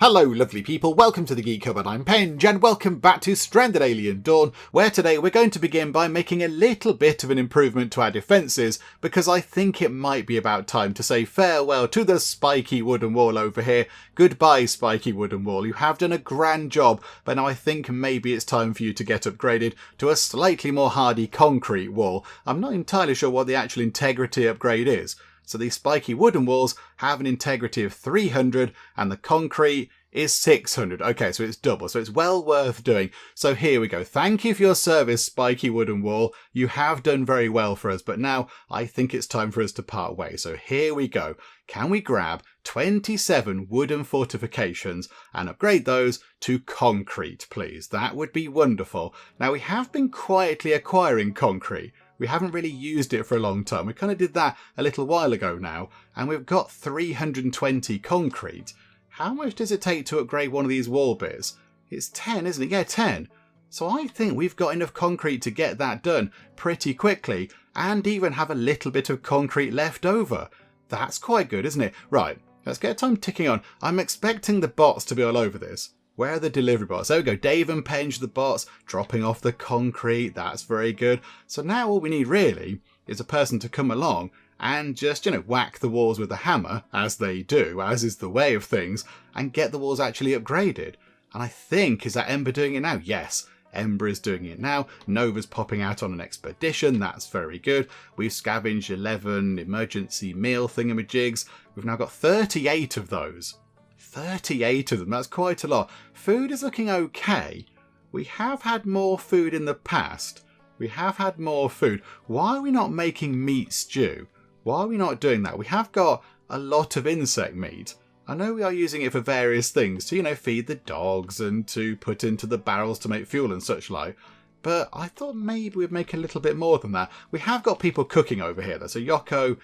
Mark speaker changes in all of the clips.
Speaker 1: Hello lovely people, welcome to the Geek Hub and I'm Penge, and welcome back to Stranded Alien Dawn, where today we're going to begin by making a little bit of an improvement to our defences, because I think it might be about time to say farewell to the spiky wooden wall over here. Goodbye spiky wooden wall, you have done a grand job, but now I think maybe it's time for you to get upgraded to a slightly more hardy concrete wall. I'm not entirely sure what the actual integrity upgrade is. So these spiky wooden walls have an integrity of 300 and the concrete is 600. Okay, so it's double. So it's well worth doing. So here we go. Thank you for your service, spiky wooden wall. You have done very well for us, but now I think it's time for us to part ways. So here we go. Can we grab 27 wooden fortifications and upgrade those to concrete, please? That would be wonderful. Now we have been quietly acquiring concrete. We haven't really used it for a long time. We kind of did that a little while ago now, and we've got 320 concrete. How much does it take to upgrade one of these wall bits? It's 10, isn't it? Yeah, 10. So I think we've got enough concrete to get that done pretty quickly, and even have a little bit of concrete left over. That's quite good, isn't it? Right, let's get time ticking on. I'm expecting the bots to be all over this. Where are the delivery bots? There we go. Dave and Penge, the bots, dropping off the concrete. That's very good. So now all we need really is a person to come along and just, whack the walls with a hammer, as they do, as is the way of things, and get the walls actually upgraded. And I think, is that Ember doing it now? Yes, Ember is doing it now. Nova's popping out on an expedition. That's very good. We've scavenged 11 emergency meal thingamajigs. We've now got 38 of those. 38 of them, that's quite a lot. Food is looking okay. We have had more food in the past. We have had more food. Why are we not making meat stew? Why are we not doing that? We have got a lot of insect meat. I know we are using it for various things, to, feed the dogs and to put into the barrels to make fuel and such like. But I thought maybe we'd make a little bit more than that. We have got people cooking over here though. So Yoko,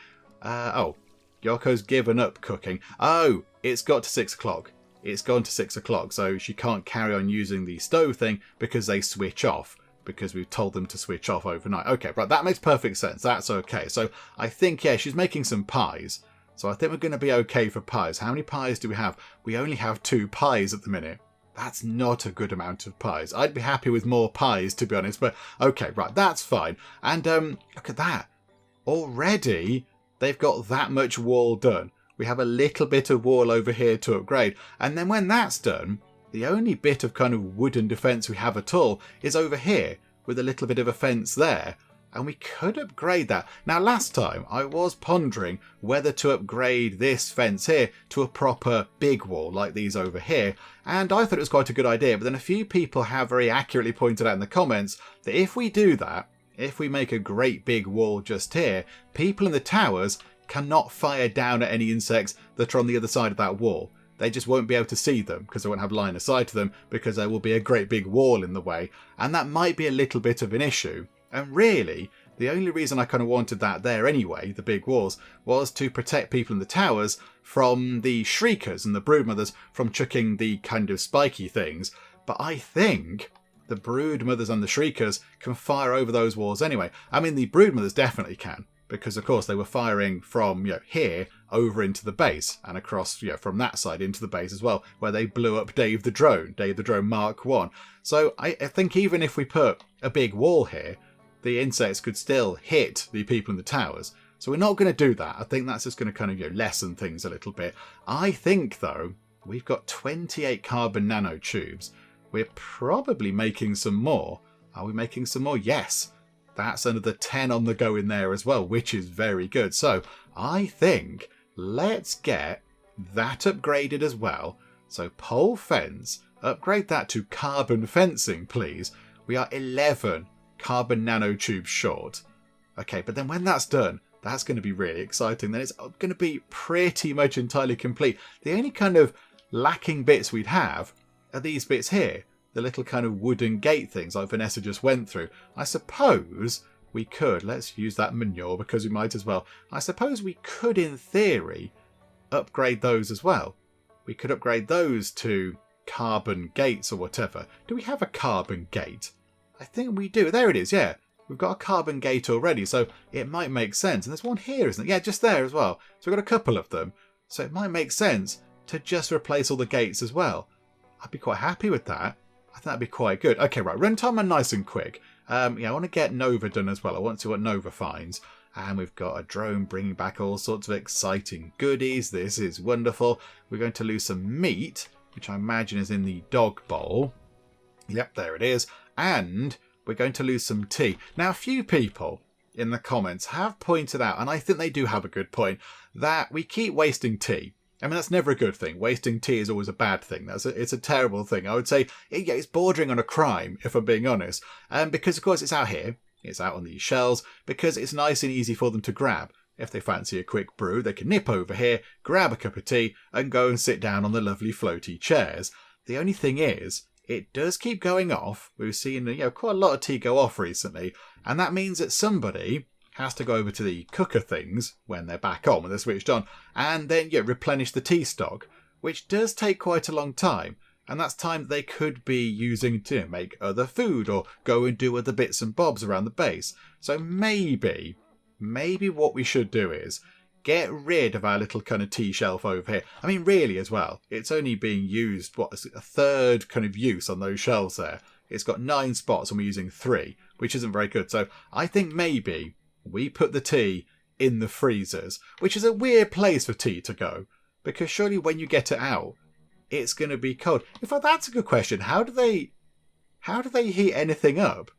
Speaker 1: Yoko's given up cooking. Oh, it's got to 6 o'clock. It's gone to 6 o'clock, so she can't carry on using the stove thing because they switch off. Because we've told them to switch off overnight. Okay, right, that makes perfect sense. That's okay. So I think, yeah, she's making some pies. So I think we're going to be okay for pies. How many pies do we have? We only have 2 pies at the minute. That's not a good amount of pies. I'd be happy with more pies, to be honest. But okay, right, that's fine. And look at that. Already, they've got that much wall done. We have a little bit of wall over here to upgrade. And then when that's done, the only bit of kind of wooden defence we have at all is over here, with a little bit of a fence there. And we could upgrade that. Now last time I was pondering whether to upgrade this fence here to a proper big wall like these over here. And I thought it was quite a good idea. But then a few people have very accurately pointed out in the comments that if we do that, if we make a great big wall just here, people in the towers cannot fire down at any insects that are on the other side of that wall. They just won't be able to see them because they won't have line of sight to them because there will be a great big wall in the way. And that might be a little bit of an issue. And really, the only reason I kind of wanted that there anyway, the big walls, was to protect people in the towers from the shriekers and the broodmothers from chucking the kind of spiky things. But I think the broodmothers and the shriekers can fire over those walls anyway. I mean, the broodmothers definitely can. Because, of course, they were firing from here over into the base and across from that side into the base as well, where they blew up Dave the Drone Mark 1. So I think even if we put a big wall here, the insects could still hit the people in the towers. So we're not going to do that. I think that's just going to kind of lessen things a little bit. I think, though, we've got 28 carbon nanotubes. We're probably making some more. Are we making some more? Yes. That's another 10 on the go in there as well, which is very good. So I think let's get that upgraded as well. So pole fence, upgrade that to carbon fencing, please. We are 11 carbon nanotubes short. Okay, but then when that's done, that's going to be really exciting. Then it's going to be pretty much entirely complete. The only kind of lacking bits we'd have are these bits here. The little kind of wooden gate things like Vanessa just went through. I suppose we could, let's use that manure because we might as well. I suppose we could, in theory, upgrade those as well. We could upgrade those to carbon gates or whatever. Do we have a carbon gate? I think we do. There it is, yeah. We've got a carbon gate already, so it might make sense. And there's one here, isn't it? Yeah, just there as well. So we've got a couple of them. So it might make sense to just replace all the gates as well. I'd be quite happy with that. I think that'd be quite good. Okay, right, runtime are nice and quick. I want to get Nova done as well. I want to see what Nova finds. And we've got a drone bringing back all sorts of exciting goodies. This is wonderful. We're going to lose some meat, which I imagine is in the dog bowl. Yep, there it is. And we're going to lose some tea. Now, a few people in the comments have pointed out, and I think they do have a good point, that we keep wasting tea. I mean, that's never a good thing. Wasting tea is always a bad thing. It's a terrible thing. I would say it's bordering on a crime, if I'm being honest. Because, of course, it's out here. It's out on these shelves because it's nice and easy for them to grab. If they fancy a quick brew, they can nip over here, grab a cup of tea, and go and sit down on the lovely floaty chairs. The only thing is, it does keep going off. We've seen quite a lot of tea go off recently, and that means that somebody has to go over to the cooker things when they're back on, when they're switched on, and then replenish the tea stock, which does take quite a long time. And that's time they could be using to make other food or go and do other bits and bobs around the base. So maybe what we should do is get rid of our little kind of tea shelf over here. I mean, really as well, it's only being used, a third kind of use on those shelves there. It's got 9 spots and we're using 3, which isn't very good. So I think maybe we put the tea in the freezers, which is a weird place for tea to go, because surely when you get it out, it's going to be cold. In fact, that's a good question. How do they heat anything up?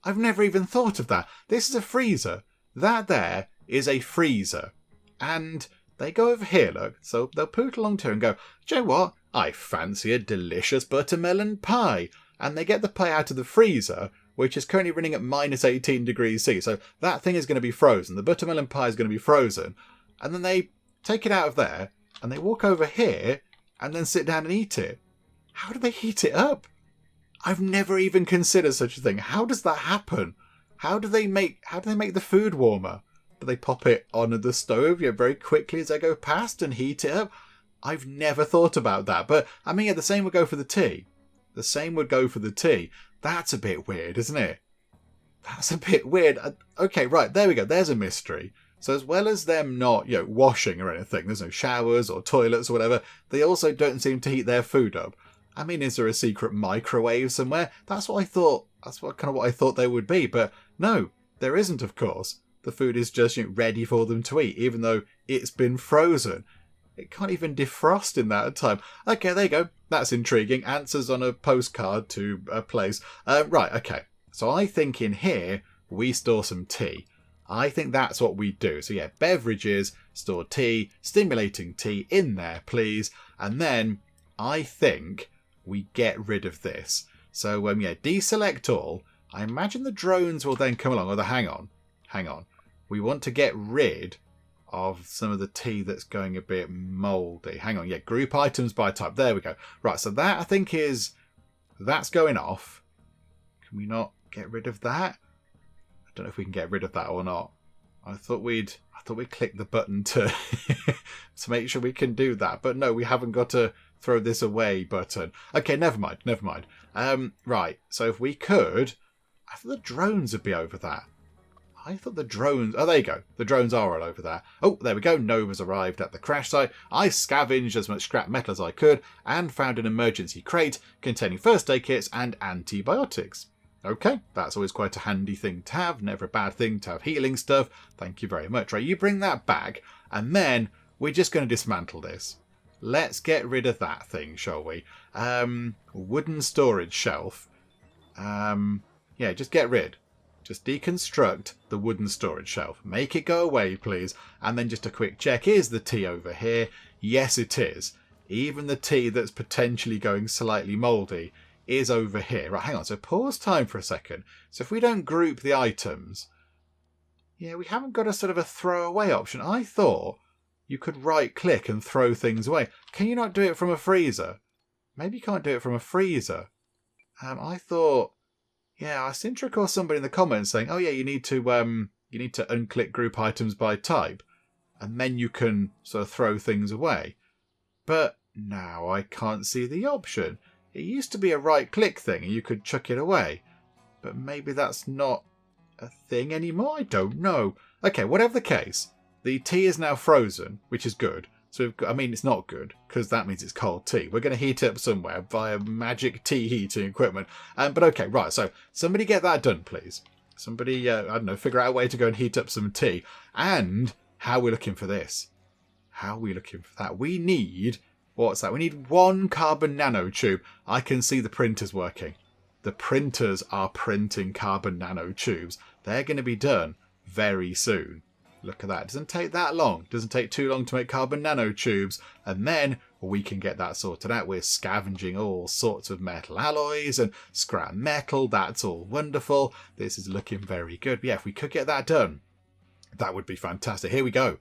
Speaker 1: I've never even thought of that. This is a freezer. That there is a freezer. And they go over here, look. So they'll put along to and go, do you know what? I fancy a delicious buttermelon pie. And they get the pie out of the freezer, which is currently running at minus 18 degrees C. So that thing is going to be frozen. The buttermelon pie is going to be frozen. And then they take it out of there and they walk over here and then sit down and eat it. How do they heat it up? I've never even considered such a thing. How does that happen? How do they make the food warmer? Do they pop it on the stove very quickly as they go past and heat it up? I've never thought about that. But I mean, the same would go for the tea. That's a bit weird, isn't it? That's a bit weird. Okay, right, there we go. There's a mystery. So as well as them not, washing or anything, there's no showers or toilets or whatever, they also don't seem to heat their food up. I mean, is there a secret microwave somewhere? That's what I thought. That's what I thought there would be. But no, there isn't, of course. The food is just ready for them to eat, even though it's been frozen. It can't even defrost in that time. Okay, there you go. That's intriguing. Answers on a postcard to a place. Right, okay. So I think in here, we store some tea. I think that's what we do. So beverages, store tea, stimulating tea in there, please. And then I think we get rid of this. So deselect all. I imagine the drones will then come along. Although hang on. We want to get rid of some of the tea that's going a bit mouldy. Hang on, group items by type. There we go. Right, so that I think that's going off. Can we not get rid of that? I don't know if we can get rid of that or not. I thought we'd click the button to to make sure we can do that, but no, we haven't got a throw this away button. Okay, never mind. Right, so if we could, I thought the drones would be over that. I thought the drones... Oh, there you go. The drones are all over there. Oh, there we go. Nova's arrived at the crash site. I scavenged as much scrap metal as I could and found an emergency crate containing first aid kits and antibiotics. Okay, that's always quite a handy thing to have. Never a bad thing to have healing stuff. Thank you very much. Right, you bring that back, and then we're just going to dismantle this. Let's get rid of that thing, shall we? Wooden storage shelf. Just get rid. Just deconstruct the wooden storage shelf. Make it go away, please. And then just a quick check. Is the tea over here? Yes, it is. Even the tea that's potentially going slightly mouldy is over here. Right, hang on. So pause time for a second. So if we don't group the items, we haven't got a sort of a throwaway option. I thought you could right-click and throw things away. Can you not do it from a freezer? Maybe you can't do it from a freezer. I thought... I seem to recall somebody in the comments saying, "Oh yeah, you need to unclick group items by type, and then you can sort of throw things away." But now I can't see the option. It used to be a right-click thing, and you could chuck it away. But maybe that's not a thing anymore. I don't know. Okay, whatever the case, the tea is now frozen, which is good. So we've got, I mean, it's not good because that means it's cold tea. We're going to heat it up somewhere via magic tea heating equipment. But okay, right. So somebody get that done, please. Somebody, I don't know, figure out a way to go and heat up some tea. And how are we looking for this? How are we looking for that? We need, what's that? We need 1 carbon nanotube. I can see the printers working. The printers are printing carbon nanotubes. They're going to be done very soon. Look at that. It doesn't take that long. It doesn't take too long to make carbon nanotubes. And then we can get that sorted out. We're scavenging all sorts of metal alloys and scrap metal. That's all wonderful. This is looking very good. But yeah, if we could get that done, that would be fantastic. Here we go.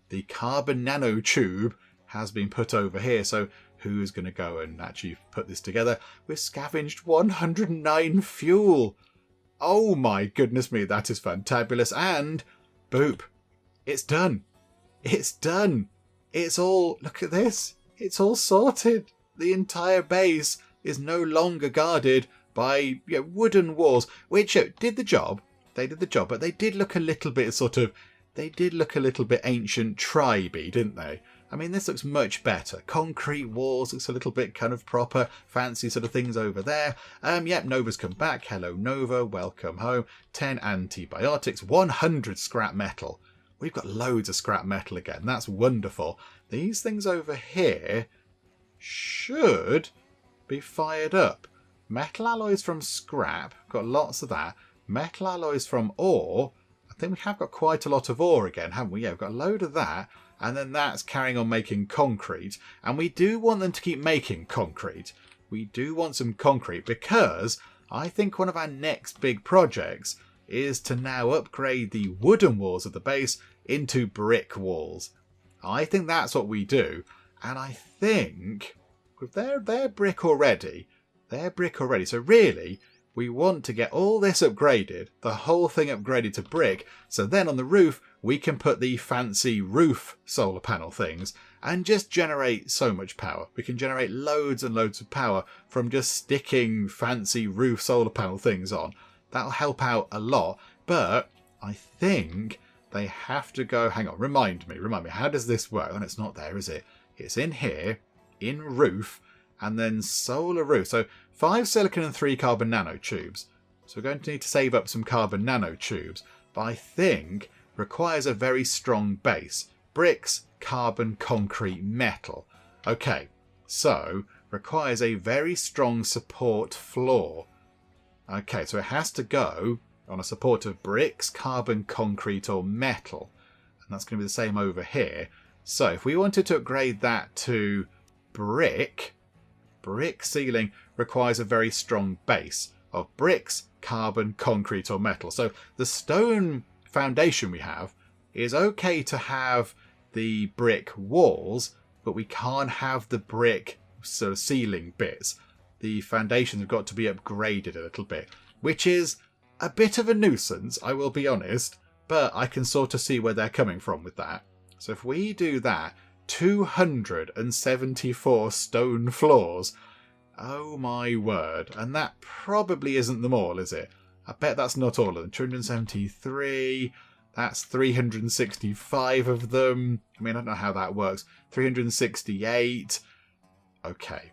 Speaker 1: The carbon nanotube has been put over here. So who's going to go and actually put this together? We've scavenged 109 fuel. Oh my goodness me. That is fantabulous. And boop. It's done. It's done. It's all, look at this. It's all sorted. The entire base is no longer guarded by wooden walls, which did the job. They did the job, but they did look a little bit ancient tribey, didn't they? I mean, this looks much better. Concrete walls looks a little bit kind of proper, fancy sort of things over there. Yep, Nova's come back. Hello, Nova. Welcome home. 10 antibiotics, 100 scrap metal. We've got loads of scrap metal again. That's wonderful. These things over here should be fired up. Metal alloys from scrap. Got lots of that. Metal alloys from ore. I think we have got quite a lot of ore again, haven't we? Yeah, we've got a load of that. And then that's carrying on making concrete. And we do want them to keep making concrete. We do want some concrete because I think one of our next big projects is to now upgrade the wooden walls of the base into brick walls. I think that's what we do. And I think they're brick already. They're brick already. So really, we want to get all this upgraded, the whole thing upgraded to brick. So then on the roof, we can put the fancy roof solar panel things and just generate so much power. We can generate loads and loads of power from just sticking fancy roof solar panel things on. That'll help out a lot. But I think they have to go, hang on, remind me, how does this work? And it's not there, is it? It's in here, in roof, and then solar roof. So 5 silicon and 3 carbon nanotubes. So we're going to need to save up some carbon nanotubes. But I think requires a very strong base. Bricks, carbon, concrete, metal. Okay, so requires a very strong support floor. Okay, so it has to go on a support of bricks, carbon, concrete, or metal. And that's going to be the same over here. So if we wanted to upgrade that to brick ceiling requires a very strong base of bricks, carbon, concrete, or metal. So the stone foundation we have is okay to have the brick walls, but we can't have the brick sort of ceiling bits. The foundations have got to be upgraded a little bit, which is a bit of a nuisance, I will be honest, but I can sort of see where they're coming from with that. So if we do that, 274 stone floors. Oh my word. And that probably isn't them all, is it? I bet that's not all of them. 273. That's 365 of them. I mean, I don't know how that works. 368. Okay.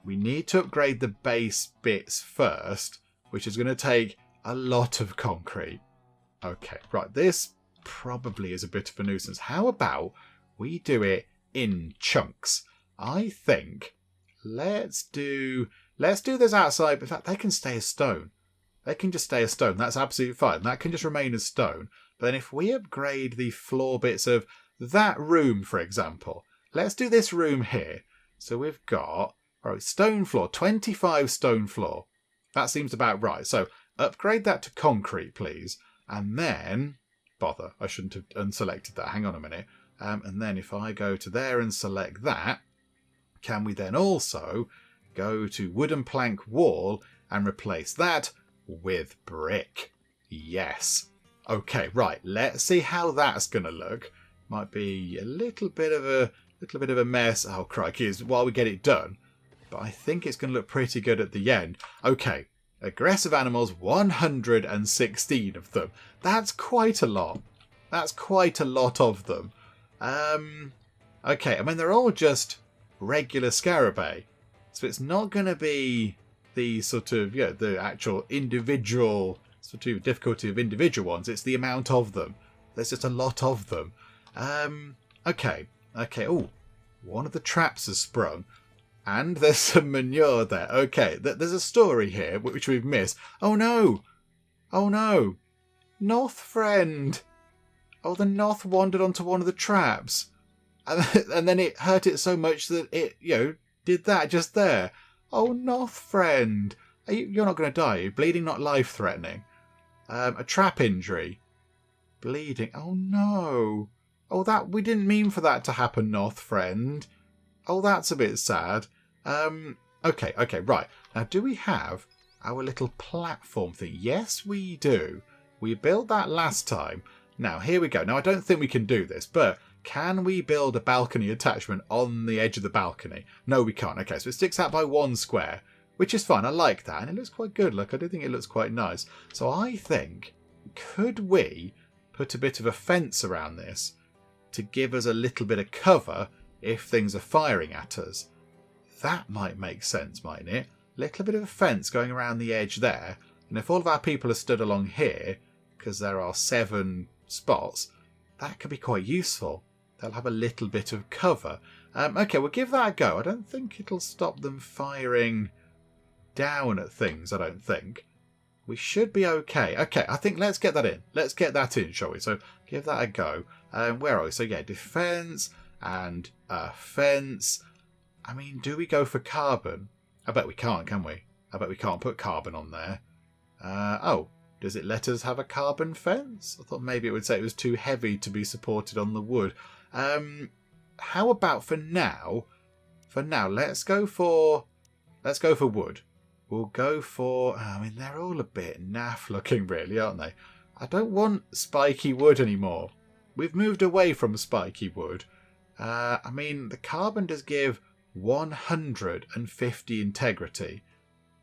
Speaker 1: We need to upgrade the base bits first, which is going to take a lot of concrete. Okay, right. This probably is a bit of a nuisance. How about we do it in chunks? I think let's do this outside. In fact, they can stay as stone. They can just stay as stone. That's absolutely fine. That can just remain as stone. But then if we upgrade the floor bits of that room, for example, let's do this room here. So we've got stone floor, 25 stone floor. That seems about right. So upgrade that to concrete, please. And then, bother, I shouldn't have unselected that. Hang on a minute. And then if I go to there and select that, can we then also go to wooden plank wall and replace that with brick? Yes. Okay, right. Let's see how that's going to look. Might be a little bit of a mess. Oh, crikey, while we get it done. But I think it's going to look pretty good at the end. Okay. Aggressive animals, 116 of them. That's quite a lot. That's quite a lot of them. Okay, I mean, they're all just regular scarabei. So it's not going to be the sort of, the actual individual sort of difficulty of individual ones. It's the amount of them. There's just a lot of them. Okay. Oh, one of the traps has sprung. And there's some manure there. Okay, there's a story here which we've missed. Oh no! North friend! Oh, the North wandered onto one of the traps. And then it hurt it so much that it, did that just there. Oh, North friend! You're not going to die, are you? Bleeding, not life-threatening. A trap injury. Bleeding. Oh no! Oh, we didn't mean for that to happen, North friend. Oh, that's a bit sad. Okay, right. Now, do we have our little platform thing? Yes, we do. We built that last time. Now, here we go. Now, I don't think we can do this, but can we build a balcony attachment on the edge of the balcony? No, we can't. Okay, so it sticks out by 1 square, which is fine. I like that, and it looks quite good. Look, I do think it looks quite nice. So I think, could we put a bit of a fence around this to give us a little bit of cover if things are firing at us? That might make sense, mightn't it? Little bit of a fence going around the edge there, and if all of our people are stood along here, because there are 7 spots, that could be quite useful. They'll have a little bit of cover. Okay, we'll give that a go. I don't think it'll stop them firing down at things, I don't think. We should be okay. Okay, I think let's get that in. Let's get that in, shall we? So give that a go. Where are we? So yeah, defence and fence. I mean, do we go for carbon? I bet we can't, can we? I bet we can't put carbon on there. Oh, does it let us have a carbon fence? I thought maybe it would say it was too heavy to be supported on the wood. How about for now? For now, let's go for wood. We'll go for... I mean, they're all a bit naff looking, really, aren't they? I don't want spiky wood anymore. We've moved away from spiky wood. I mean, the carbon does give 150 integrity.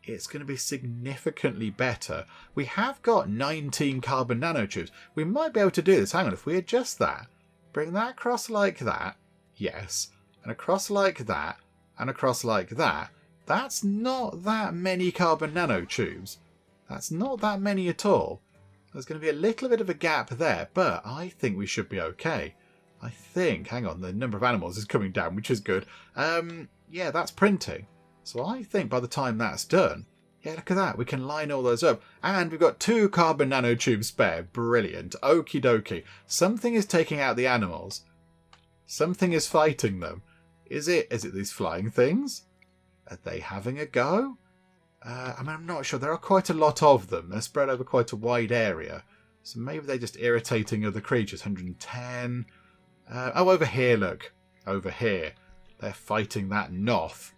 Speaker 1: It's going to be significantly better. We have got 19 carbon nanotubes. We might be able to do this. Hang on, if we adjust that, bring that across like that, yes, and across like that, and across like that, that's not that many carbon nanotubes. That's not that many at all. There's going to be a little bit of a gap there, but I think we should be okay. I think, hang on, the number of animals is coming down, which is good. Yeah, that's printing. So I think by the time that's done, yeah, look at that. We can line all those up. And we've got 2 carbon nanotubes spare. Brilliant. Okie dokie. Something is taking out the animals. Something is fighting them. Is it these flying things? Are they having a go? I mean, I'm not sure. There are quite a lot of them. They're spread over quite a wide area. So maybe they're just irritating other creatures. 110. Oh, over here, look. Over here. They're fighting that Noth.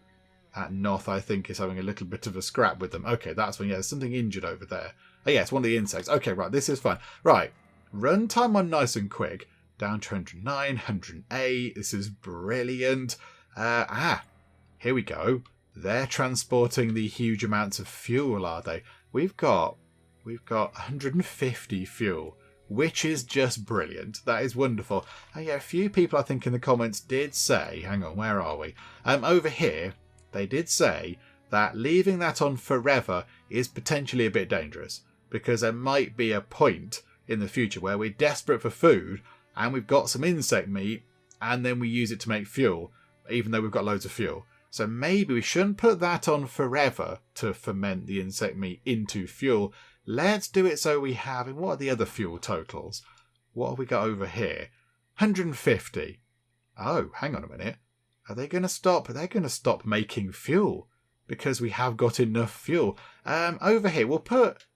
Speaker 1: That Noth, I think, is having a little bit of a scrap with them. Okay, that's one. Yeah, there's something injured over there. Oh, yeah, it's one of the insects. Okay, right, this is fine. Right, run time on nice and quick. Down to 109, 108. This is brilliant. Here we go. They're transporting the huge amounts of fuel, are they? We've got 150 fuel, which is just brilliant. That is wonderful. Oh, yeah, a few people, I think, in the comments did say, hang on, where are we? Over here, they did say that leaving that on forever is potentially a bit dangerous, because there might be a point in the future where we're desperate for food and we've got some insect meat and then we use it to make fuel, even though we've got loads of fuel. So maybe we shouldn't put that on forever to ferment the insect meat into fuel. Let's do it so we have... And what are the other fuel totals? What have we got over here? 150. Oh, hang on a minute. Are they going to stop? They're going to stop making fuel because we have got enough fuel. Over here, we'll put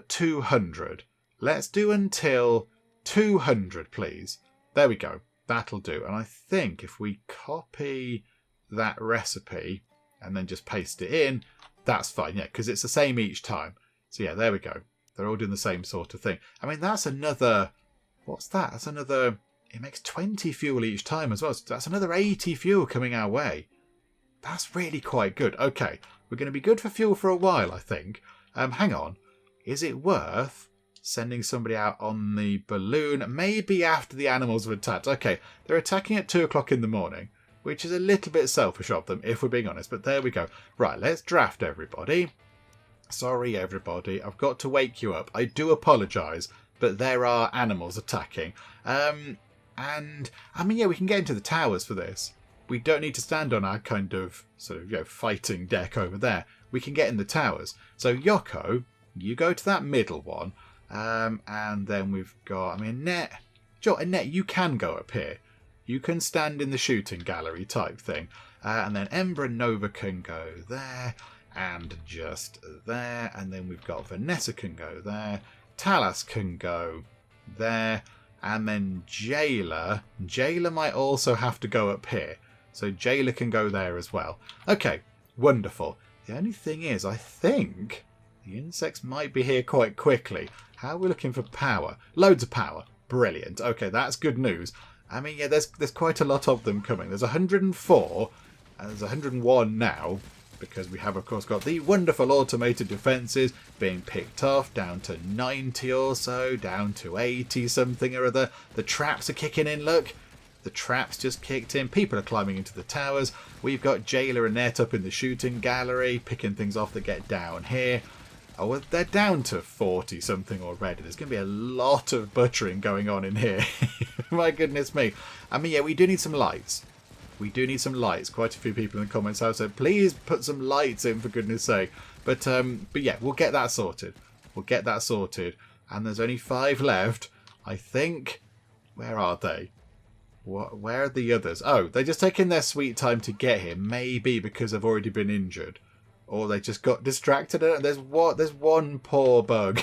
Speaker 1: 200. Let's do until 200, please. There we go. That'll do. And I think if we copy that recipe and then just paste it in, that's fine. Yeah, because it's the same each time. So yeah, there we go. They're all doing the same sort of thing. I mean, that's another... What's that? That's another... It makes 20 fuel each time as well. So that's another 80 fuel coming our way. That's really quite good. Okay, we're going to be good for fuel for a while, I think. Hang on. Is it worth Sending somebody out on the balloon, maybe after the animals have attacked. Okay, they're attacking at 2 o'clock in the morning, which is a little bit selfish of them, if we're being honest, but there we go. Right, let's draft everybody. Sorry, everybody, I've got to wake you up. I do apologise, but there are animals attacking. And, I mean, yeah, we can get into the towers for this. We don't need to stand on our kind of, sort of, fighting deck over there. We can get in the towers. So, Yoko, you go to that middle one. And then we've got, Annette. Annette, you can go up here. You can stand in the shooting gallery type thing. And then Ember and Nova can go there. And just there. And then we've got Vanessa can go there. Talas can go there. And then Jailer. Jailer might also have to go up here. So Jailer can go there as well. Okay, wonderful. The only thing is, I think the insects might be here quite quickly. How are we looking for power? Loads of power. Brilliant. Okay, that's good news. There's quite a lot of them coming. There's 104, and there's 101 now, because we have, of course, got the wonderful automated defences being picked off, down to 90 or so, down to 80 something or other. The traps are kicking in, look. The traps just kicked in. People are climbing into the towers. We've got Jailer and Net up in the shooting gallery, picking things off that get down here. Oh, well, they're down to 40 something already. There's going to be a lot of butchering going on in here. My goodness me. We do need some lights. We do need some lights. Quite a few people in the comments have said, please put some lights in, for goodness sake. But yeah, we'll get that sorted. We'll get that sorted. And there's only 5 left. I think. Where are they? Where are the others? Oh, they're just taking their sweet time to get here. Maybe because they've already been injured. Or they just got distracted. There's one poor bug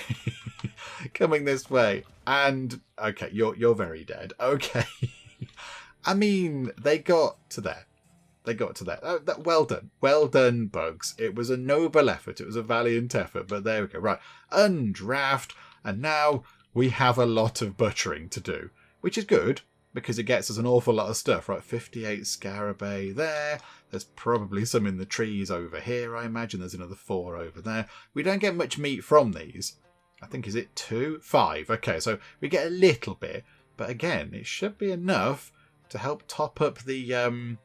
Speaker 1: coming this way. And, okay, you're very dead. Okay. They got to there. Oh, well done. Well done, bugs. It was a noble effort. It was a valiant effort. But there we go. Right. Undraft. And now we have a lot of butchering to do. Which is good, because it gets us an awful lot of stuff. Right, 58 scarabei there. There's probably some in the trees over here, I imagine. There's another 4 over there. We don't get much meat from these. I think, is it 2? 5. Okay, so we get a little bit. But again, it should be enough to help top up the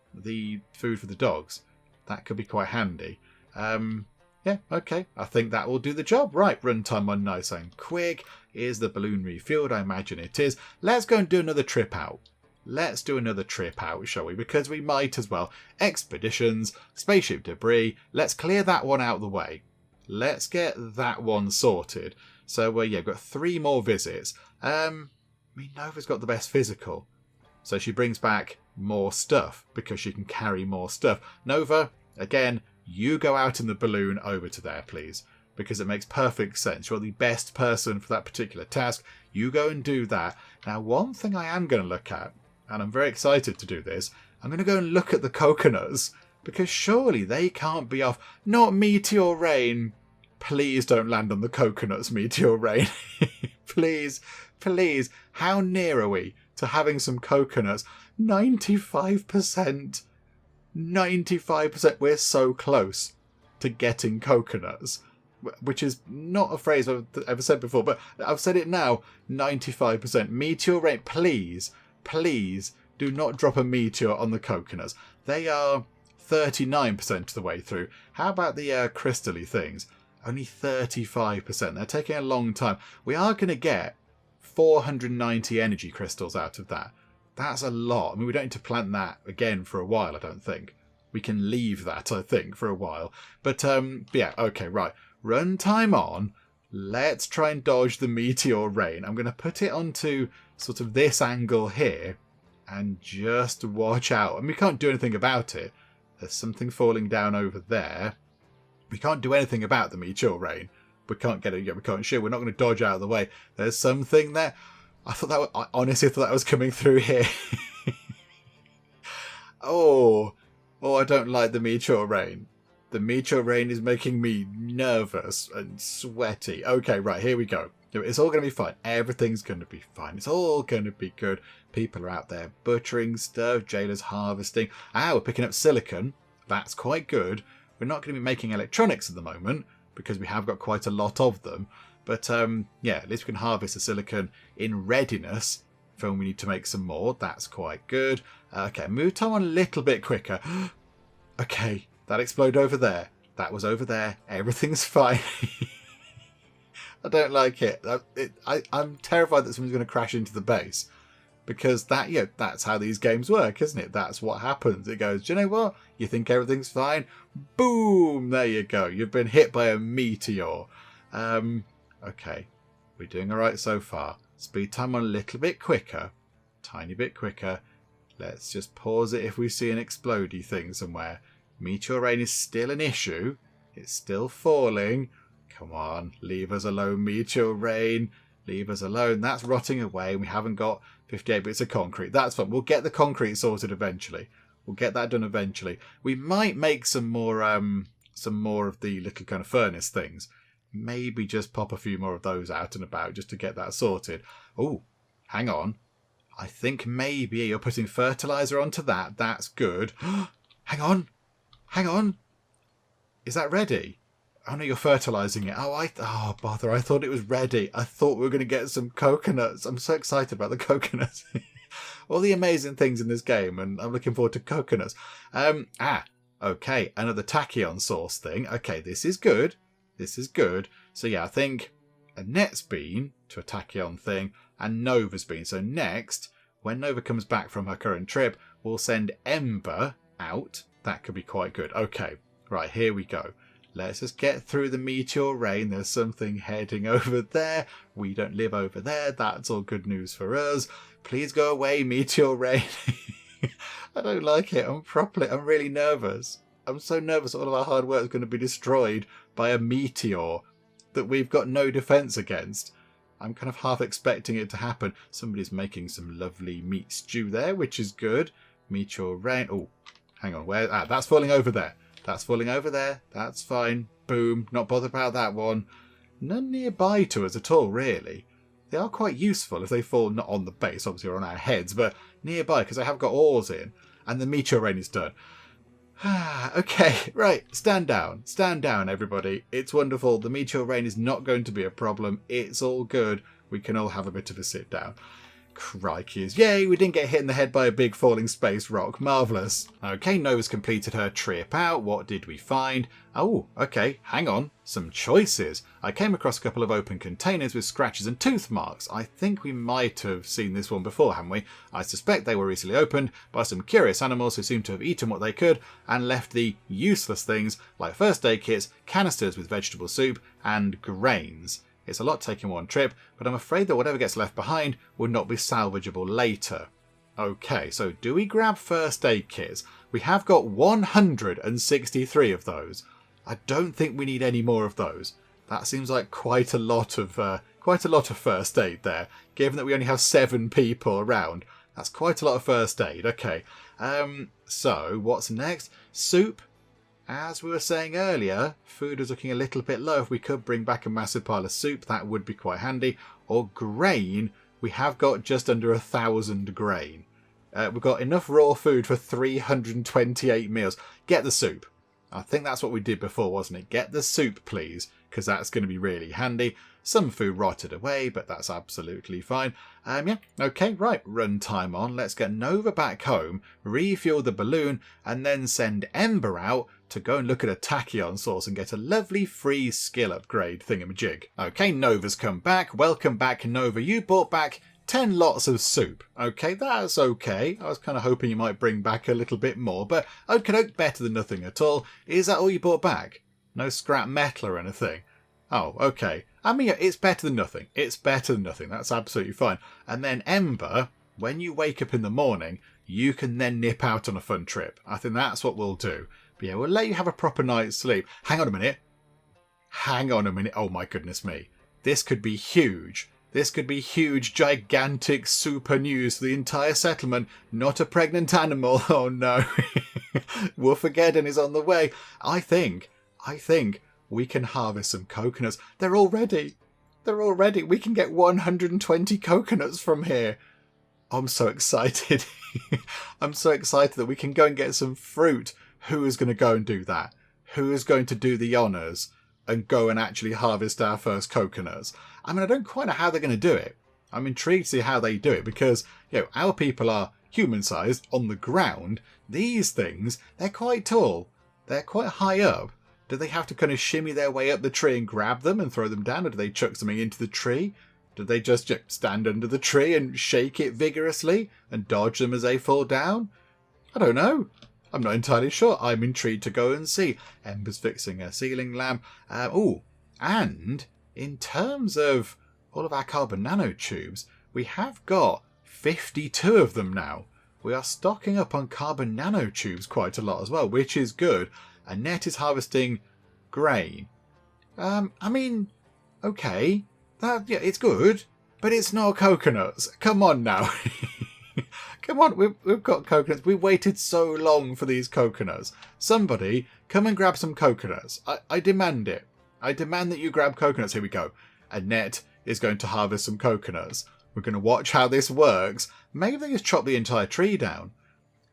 Speaker 1: food for the dogs. That could be quite handy. Yeah, okay. I think that will do the job. Right, runtime on nice and quick. Is the balloon refueled? I imagine it is. Let's go and do another trip out. Let's do another trip out, shall we? Because we might as well. Expeditions, spaceship debris. Let's clear that one out of the way. Let's get that one sorted. So, yeah, we've got 3 more visits. Nova's got the best physical. So she brings back more stuff because she can carry more stuff. Nova, again, you go out in the balloon over to there, please. Because it makes perfect sense. You're the best person for that particular task. You go and do that. Now, one thing I am going to look at, and I'm very excited to do this, I'm going to go and look at the coconuts. Because surely they can't be off. Not meteor rain. Please don't land on the coconuts, meteor rain. Please, please. How near are we to having some coconuts? 95%. 95%. We're so close to getting coconuts. Which is not a phrase I've ever said before, but I've said it now. 95%. Meteor rain. Please, please do not drop a meteor on the coconuts. They are 39% of the way through. How about the crystally things? Only 35%. They're taking a long time. We are going to get 490 energy crystals out of that. That's a lot. We don't need to plant that again for a while, I don't think. We can leave that, I think, for a while. But yeah, okay, right. Runtime on. Let's try and dodge the meteor rain. I'm going to put it onto sort of this angle here and just watch out. And we can't do anything about it. There's something falling down over there. We can't do anything about the meteor rain. We can't get it. Yeah, we can't shoot. We're not going to dodge out of the way. There's something there. I honestly thought that was coming through here. Oh, I don't like the meteor rain. The meteor rain is making me nervous and sweaty. Okay, right, here we go. It's all going to be fine. Everything's going to be fine. It's all going to be good. People are out there butchering stuff. Jailer's harvesting. We're picking up silicon. That's quite good. We're not going to be making electronics at the moment because we have got quite a lot of them. But yeah, at least we can harvest the silicon in readiness for when we need to make some more. That's quite good. Okay, move time on a little bit quicker. Okay, that exploded over there. That was over there. Everything's fine. I don't like it. I'm terrified that someone's going to crash into the base. Because that's how these games work, isn't it? That's what happens. It goes, do you know what? You think everything's fine? Boom! There you go. You've been hit by a meteor. Okay. We're doing all right so far. Speed time on a little bit quicker. Tiny bit quicker. Let's just pause it if we see an explodey thing somewhere. Meteor rain is still an issue. It's still falling. Come on. Leave us alone, meteor rain. Leave us alone. That's rotting away. We haven't got 58 bits of concrete. That's fun. We'll get the concrete sorted eventually. We'll get that done eventually. We might make some more of the little kind of furnace things. Maybe just pop a few more of those out and about just to get that sorted. Oh, hang on. I think maybe you're putting fertilizer onto that. That's good. Hang on. Hang on. Is that ready? Oh no, you're fertilising it. Oh, bother. I thought it was ready. I thought we were going to get some coconuts. I'm so excited about the coconuts. All the amazing things in this game, and I'm looking forward to coconuts. Okay. Another tachyon source thing. Okay, this is good. This is good. So yeah, I think Annette's been to a tachyon thing, and Nova's been. So next, when Nova comes back from her current trip, we'll send Ember out. That could be quite good. Okay, right, here we go. Let's just get through the meteor rain. There's something heading over there. We don't live over there. That's all good news for us. Please go away, meteor rain. I don't like it. I'm really nervous. I'm so nervous all of our hard work is going to be destroyed by a meteor that we've got no defense against. I'm kind of half expecting it to happen. Somebody's making some lovely meat stew there, which is good. Meteor rain. Oh, hang on. Where? That's falling over there. That's falling over there. That's fine. Boom. Not bothered about that one. None nearby to us at all, really. They are quite useful if they fall not on the base, obviously, or on our heads, but nearby, because I have got ores in, and the meteor rain is done. Okay, right. Stand down. Stand down, everybody. It's wonderful. The meteor rain is not going to be a problem. It's all good. We can all have a bit of a sit down. Crikeys. Yay, we didn't get hit in the head by a big falling space rock. Marvellous. Okay, Nova's completed her trip out. What did we find? Oh, okay, hang on. Some choices. I came across a couple of open containers with scratches and tooth marks. I think we might have seen this one before, haven't we? I suspect they were recently opened by some curious animals who seem to have eaten what they could and left the useless things like first aid kits, canisters with vegetable soup, and grains. It's a lot taking one trip, but I'm afraid that whatever gets left behind will not be salvageable later. Okay, so do we grab first aid kits? We have got 163 of those. I don't think we need any more of those. That seems like quite a lot of first aid there, given that we only have 7 people around. That's quite a lot of first aid. Okay, so what's next? Soup. As we were saying earlier, food is looking a little bit low. If we could bring back a massive pile of soup, that would be quite handy. Or grain. We have got just under 1,000 grain. We've got enough raw food for 328 meals. Get the soup. I think that's what we did before, wasn't it? Get the soup, please, because that's going to be really handy. Some food rotted away, but that's absolutely fine. Yeah, okay, right, run time on. Let's get Nova back home, refuel the balloon, and then send Ember out to go and look at a tachyon source and get a lovely free skill upgrade thingamajig. Okay, Nova's come back. Welcome back, Nova. You brought back 10 lots of soup. Okay, that's okay. I was kind of hoping you might bring back a little bit more, but okay, better than nothing at all. Is that all you brought back? No scrap metal or anything? Oh, okay. I mean, yeah, it's better than nothing. It's better than nothing. That's absolutely fine. And then Ember, when you wake up in the morning, you can then nip out on a fun trip. I think that's what we'll do. But yeah, we'll let you have a proper night's sleep. Hang on a minute. Hang on a minute. Oh my goodness me. This could be huge. This could be huge, gigantic, super news for the entire settlement. Not a pregnant animal. Oh no. Wolfageddon is on the way. I think we can harvest some coconuts. They're all ready. We can get 120 coconuts from here. I'm so excited. I'm so excited that we can go and get some fruit. Who is going to go and do that? Who is going to do the honours? and go and actually harvest our first coconuts. I mean, I don't quite know how they're going to do it. I'm intrigued to see how they do it because, our people are human-sized on the ground. These things, they're quite tall. They're quite high up. Do they have to kind of shimmy their way up the tree and grab them and throw them down? Or do they chuck something into the tree? Do they just stand under the tree and shake it vigorously and dodge them as they fall down? I don't know. I'm not entirely sure. I'm intrigued to go and see. Ember's fixing a ceiling lamp. And in terms of all of our carbon nanotubes, we have got 52 of them now. We are stocking up on carbon nanotubes quite a lot as well, which is good. Annette is harvesting grain. I mean, okay, it's good, but it's not coconuts. Come on now. Come on, we've got coconuts. We waited so long for these coconuts. Somebody, come and grab some coconuts. I demand it. I demand that you grab coconuts. Here we go. Annette is going to harvest some coconuts. We're going to watch how this works. Maybe they just chop the entire tree down.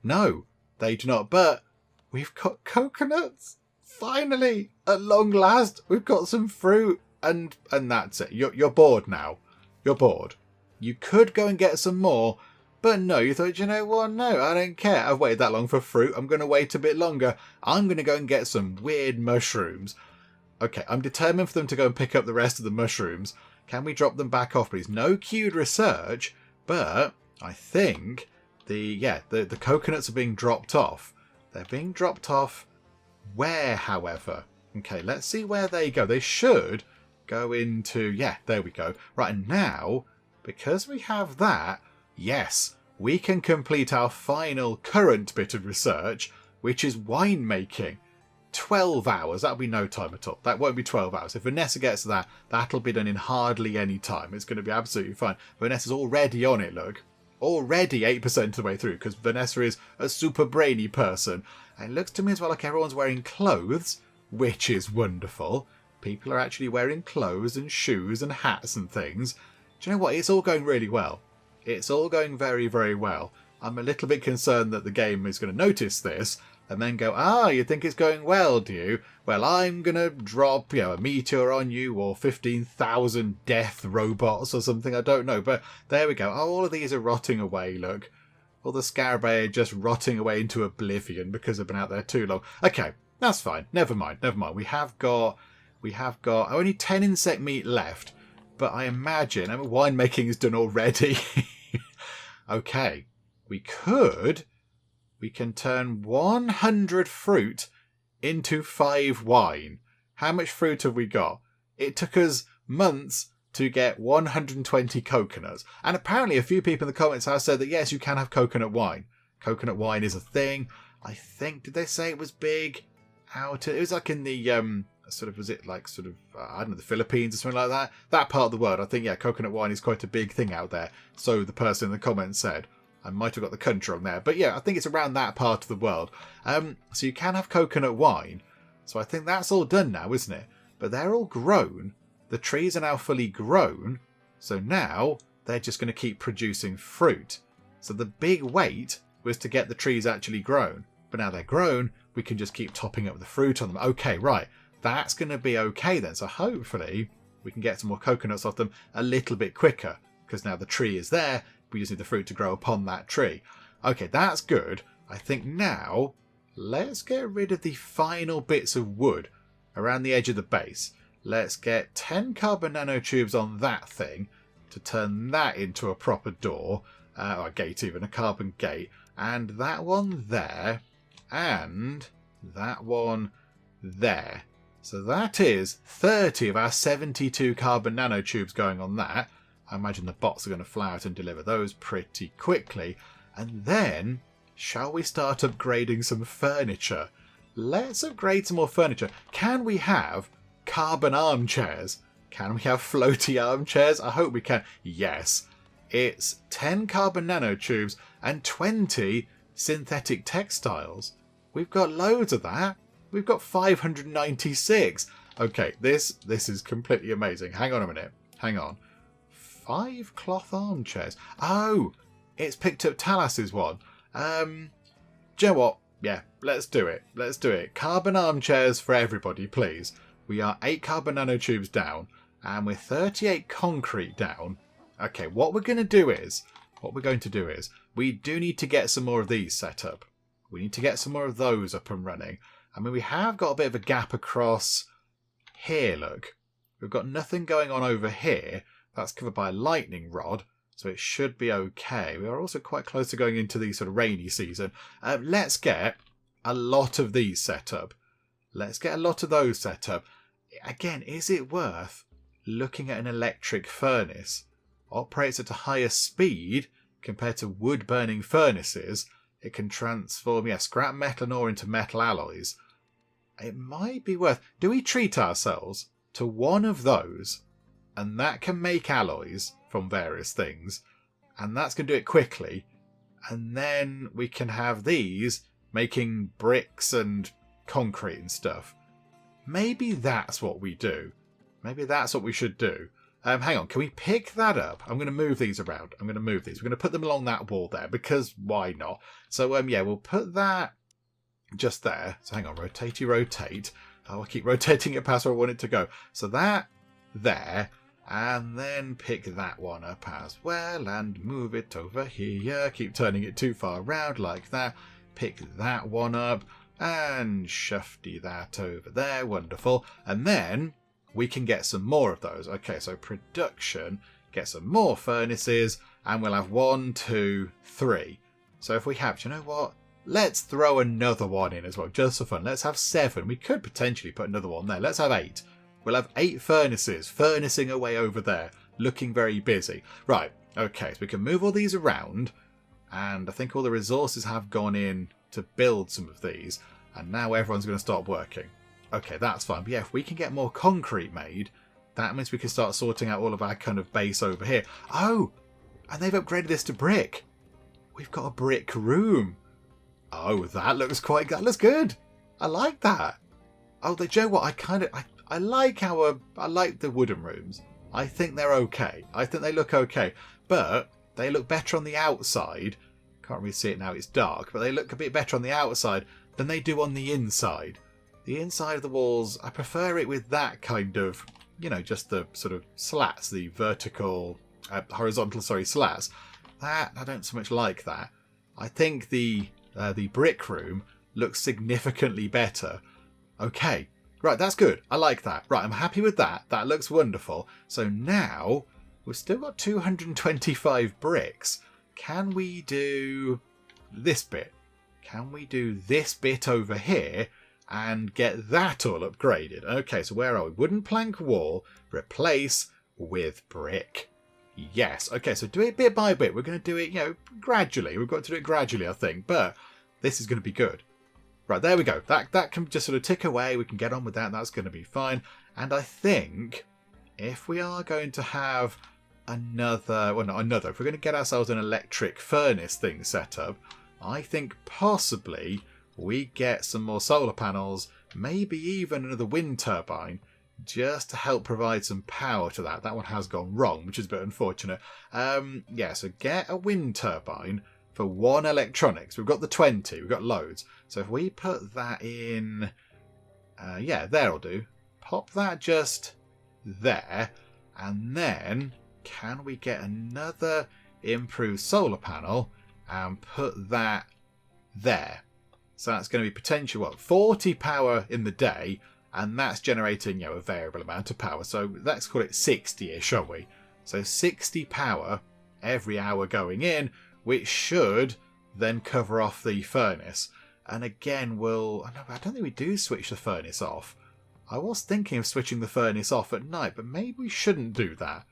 Speaker 1: No, they do not. But we've got coconuts. Finally, at long last, we've got some fruit. And that's it. You're bored now. You're bored. You could go and get some more. But no, you thought, you know what? No, I don't care. I've waited that long for fruit. I'm going to wait a bit longer. I'm going to go and get some weird mushrooms. Okay, I'm determined for them to go and pick up the rest of the mushrooms. Can we drop them back off, please? No queued research, but I think the coconuts are being dropped off. They're being dropped off where, however? Okay, let's see where they go. They should go into... Yeah, there we go. Right, and now, because we have that, yes, we can complete our final current bit of research, which is winemaking. 12 hours. That'll be no time at all. That won't be 12 hours. If Vanessa gets that, that'll be done in hardly any time. It's going to be absolutely fine. Vanessa's already on it, look. Already 8% of the way through, because Vanessa is a super brainy person. And it looks to me as well like everyone's wearing clothes, which is wonderful. People are actually wearing clothes and shoes and hats and things. Do you know what? It's all going really well. It's all going very, very well. I'm a little bit concerned that the game is going to notice this and then go, you think it's going well, do you? Well, I'm going to drop, a meteor on you or 15,000 death robots or something. I don't know. But there we go. All of these are rotting away, look. All the scarabaei are just rotting away into oblivion because they've been out there too long. Okay, that's fine. Never mind. We have got only 10 insect meat left. But I imagine, winemaking is done already. Okay, we can turn 100 fruit into 5 wine. How much fruit have we got? It took us months to get 120 coconuts. And apparently a few people in the comments have said that yes, you can have coconut wine. Coconut wine is a thing. I think, did they say it was big out? It was like in the, I don't know, the Philippines or something like that. That part of the world. I think, coconut wine is quite a big thing out there. So the person in the comments said. I might have got the country wrong there. But yeah, I think it's around that part of the world. So you can have coconut wine. So I think that's all done now, isn't it? But they're all grown. The trees are now fully grown. So now they're just going to keep producing fruit. So the big wait was to get the trees actually grown. But now they're grown, we can just keep topping up the fruit on them. Okay, right. That's going to be okay then. So hopefully we can get some more coconuts off them a little bit quicker. Because now the tree is there. We just need the fruit to grow upon that tree. Okay, that's good. I think now, let's get rid of the final bits of wood around the edge of the base. Let's get 10 carbon nanotubes on that thing to turn that into a proper door. Or a gate even, a carbon gate. And that one there. And that one there. So that is 30 of our 72 carbon nanotubes going on that. I imagine the bots are going to fly out and deliver those pretty quickly. And then, shall we start upgrading some furniture? Let's upgrade some more furniture. Can we have carbon armchairs? Can we have floaty armchairs? I hope we can. Yes. It's 10 carbon nanotubes and 20 synthetic textiles. We've got loads of that. We've got 596. Okay, this is completely amazing. Hang on a minute. Hang on. 5 cloth armchairs. Oh, it's picked up Talas's one. Do you know what? Yeah, let's do it. Let's do it. Carbon armchairs for everybody, please. We are 8 carbon nanotubes down, and we're 38 concrete down. Okay, what we're going to do is, we do need to get some more of these set up. We need to get some more of those up and running. I mean, we have got a bit of a gap across here, look. We've got nothing going on over here. That's covered by a lightning rod, so it should be okay. We are also quite close to going into the sort of rainy season. Let's get a lot of these set up. Let's get a lot of those set up. Again, is it worth looking at an electric furnace? Operates at a higher speed compared to wood-burning furnaces. It can transform, scrap metal and ore into metal alloys. It might be worth... Do we treat ourselves to one of those, and that can make alloys from various things, and that's going to do it quickly, and then we can have these making bricks and concrete and stuff. Maybe that's what we do. Maybe that's what we should do. Hang on, can we pick that up? I'm going to move these around. We're going to put them along that wall there, because why not? So, we'll put that just there. So hang on, rotate. Oh, I keep rotating it past where I want it to go. So that there, and then pick that one up as well, and move it over here. Keep turning it too far around like that. Pick that one up, and shufty that over there. Wonderful. And then we can get some more of those. Okay, so production, get some more furnaces, and we'll have 1, 2, 3. So if we have, do you know what? Let's throw another one in as well, just for fun. Let's have 7. We could potentially put another one there. Let's have 8. We'll have 8 furnaces, furnacing away over there, looking very busy. Right, okay, so we can move all these around, and I think all the resources have gone in to build some of these, and now everyone's going to start working. Okay, that's fine. But if we can get more concrete made, that means we can start sorting out all of our kind of base over here. Oh, and they've upgraded this to brick. We've got a brick room. Oh, that looks good. I like that. Oh, do you know what? I like the wooden rooms. I think they're okay. I think they look okay, but they look better on the outside. Can't really see it now, it's dark, but they look a bit better on the outside than they do on the inside. The inside of the walls, I prefer it with that kind of, just the sort of slats, the horizontal slats. That, I don't so much like that. I think the brick room looks significantly better. Okay, right, that's good. I like that. Right, I'm happy with that. That looks wonderful. So now, we've still got 225 bricks. Can we do this bit? Can we do this bit over here and get that all upgraded? Okay, so where are we? Wooden plank wall, replace with brick. Yes. Okay, so do it bit by bit. We're going to do it, gradually. We've got to do it gradually, I think. But this is going to be good. Right, there we go. That can just sort of tick away. We can get on with that. That's going to be fine. And I think if we are going to have if we're going to get ourselves an electric furnace thing set up, I think possibly we get some more solar panels, maybe even another wind turbine, just to help provide some power to that. That one has gone wrong, which is a bit unfortunate. So get a wind turbine for 1 electronics. We've got the 20, we've got loads. So if we put that in, there'll do. Pop that just there, and then can we get another improved solar panel and put that there? So that's going to be potential, 40 power in the day, and that's generating, a variable amount of power. So let's call it 60-ish, shall we? So 60 power every hour going in, which should then cover off the furnace. And again, I don't think we do switch the furnace off. I was thinking of switching the furnace off at night, but maybe we shouldn't do that.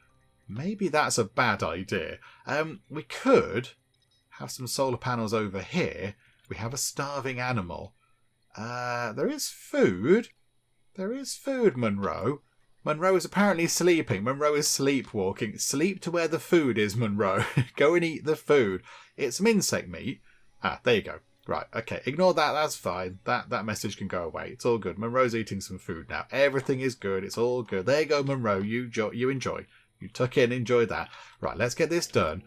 Speaker 1: Maybe that's a bad idea. We could have some solar panels over here. We have a starving animal. There is food. There is food, Monroe. Monroe is apparently sleeping. Monroe is sleepwalking. Sleep to where the food is, Monroe. Go and eat the food. It's some insect meat. Ah, there you go. Right, okay. Ignore that. That's fine. That message can go away. It's all good. Monroe's eating some food now. Everything is good. It's all good. There you go, Monroe. You enjoy. You tuck in. Enjoy that. Right, let's get this done.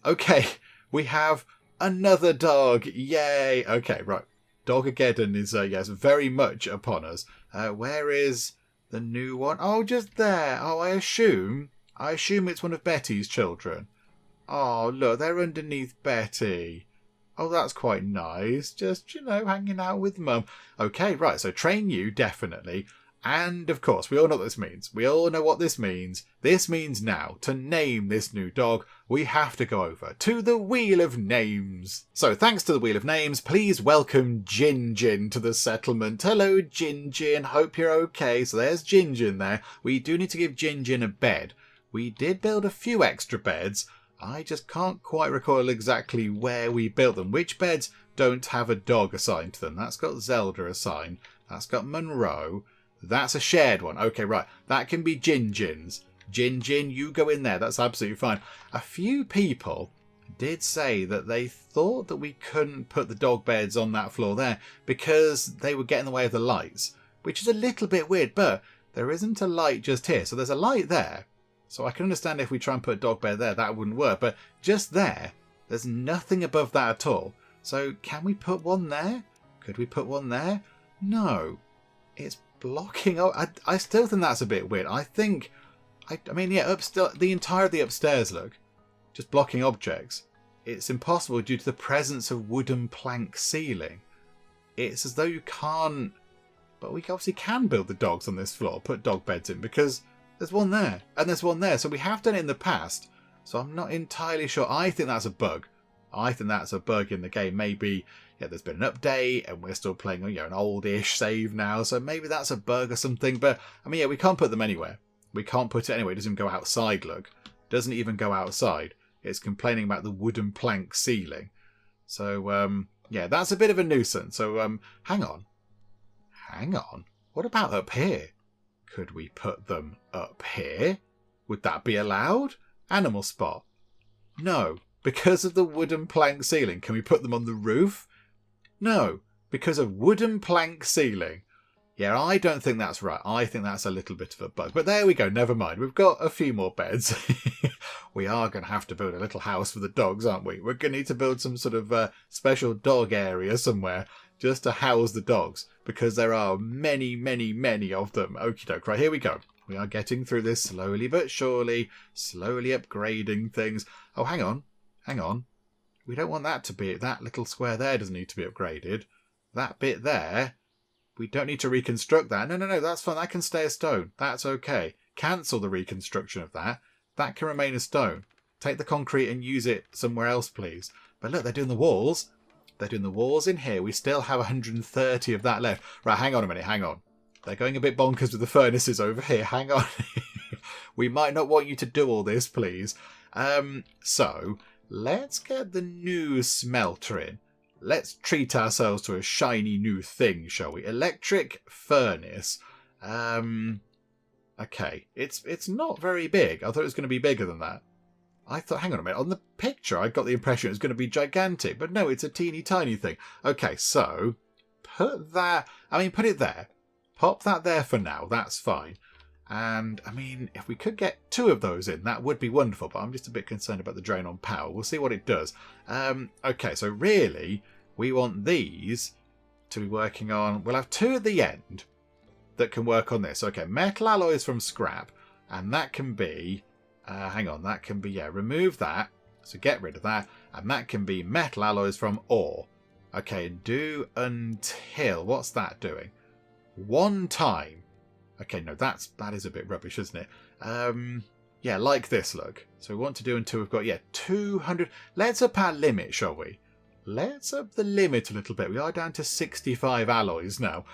Speaker 1: Okay. We have another dog. Yay. Okay, right. Dogageddon is, yes, very much upon us. Where is the new one? Oh, just there. Oh, I assume it's one of Betty's children. Oh, look, they're underneath Betty. Oh, that's quite nice. Just, hanging out with Mum. Okay, right, so train you, definitely. And, of course, we all know what this means. We all know what this means. This means now, to name this new dog, we have to go over to the Wheel of Names. So, thanks to the Wheel of Names, please welcome Jin to the settlement. Hello, Jin. Hope you're okay. So, there's Jin there. We do need to give Jin a bed. We did build a few extra beds. I just can't quite recall exactly where we built them. Which beds don't have a dog assigned to them? That's got Zelda assigned. That's got Monroe. That's a shared one. Okay, right. That can be Jin's. Jin, you go in there. That's absolutely fine. A few people did say that they thought that we couldn't put the dog beds on that floor there because they would get in the way of the lights, which is a little bit weird, but there isn't a light just here. So there's a light there. So I can understand if we try and put a dog bed there, that wouldn't work. But just there's nothing above that at all. So can we put one there? Could we put one there? No. It's blocking. Oh, I still think that's a bit weird. I mean, the entire of the upstairs, look, just blocking objects. It's impossible due to the presence of wooden plank ceiling. It's as though you can't, but we obviously can build the dogs on this floor, put dog beds in, because there's one there and there's one there. So we have done it in the past. So I'm not entirely sure. I think that's a bug. I think that's a bug in the game. Maybe, there's been an update and we're still playing, an oldish save now. So maybe that's a bug or something. But, I mean, we can't put them anywhere. We can't put it anywhere. It doesn't go outside, look. Doesn't even go outside. It's complaining about the wooden plank ceiling. So, that's a bit of a nuisance. So, hang on. What about up here? Could we put them up here? Would that be allowed? Animal spot. No. Because of the wooden plank ceiling. Can we put them on the roof? No. Because of wooden plank ceiling. Yeah, I don't think that's right. I think that's a little bit of a bug. But there we go. Never mind. We've got a few more beds. We are going to have to build a little house for the dogs, aren't we? We're going to need to build some sort of special dog area somewhere just to house the dogs. Because there are many, many, many of them. Okie doke. Right, here we go. We are getting through this slowly but surely. Slowly upgrading things. Oh, hang on. We don't want that to be... That little square there doesn't need to be upgraded. That bit there... We don't need to reconstruct that. No, that's fine. That can stay a stone. That's okay. Cancel the reconstruction of that. That can remain a stone. Take the concrete and use it somewhere else, please. But look, they're doing the walls. They're doing the walls in here. We still have 130 of that left. Right, hang on a minute. Hang on. They're going a bit bonkers with the furnaces over here. Hang on. We might not want you to do all this, please. So, let's get the new smelter in. Let's treat ourselves to a shiny new thing, shall we? Electric furnace. Okay. It's not very big. I thought it was going to be bigger than that. I thought, hang on a minute, on the picture I got the impression it was going to be gigantic, but no, it's a teeny tiny thing. Okay, so, put it there. Pop that there for now, that's fine. And, I mean, if we could get 2 of those in, that would be wonderful, but I'm just a bit concerned about the drain on power. We'll see what it does. Okay, so really, we want these to be working on... We'll have 2 at the end that can work on this. Okay, metal alloys from scrap, and that can be... that can be, remove that, so get rid of that, and that can be metal alloys from ore. Okay, do until... What's that doing? 1 time. Okay, no, that is a bit rubbish, isn't it? Like this, look. So we want to do until we've got, 200. Let's up our limit, shall we? Let's up the limit a little bit. We are down to 65 alloys now.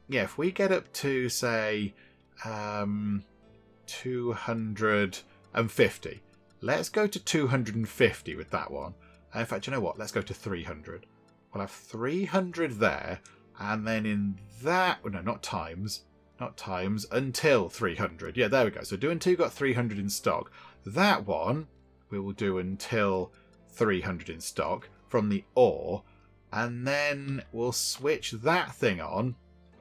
Speaker 1: If we get up to, say, 250. Let's go to 250 with that one. In fact, you know what? Let's go to 300. We'll have 300 there. And then in that... No, not times, until 300. Yeah, there we go. So do until you've got 300 in stock. That one we will do until 300 in stock from the ore. And then we'll switch that thing on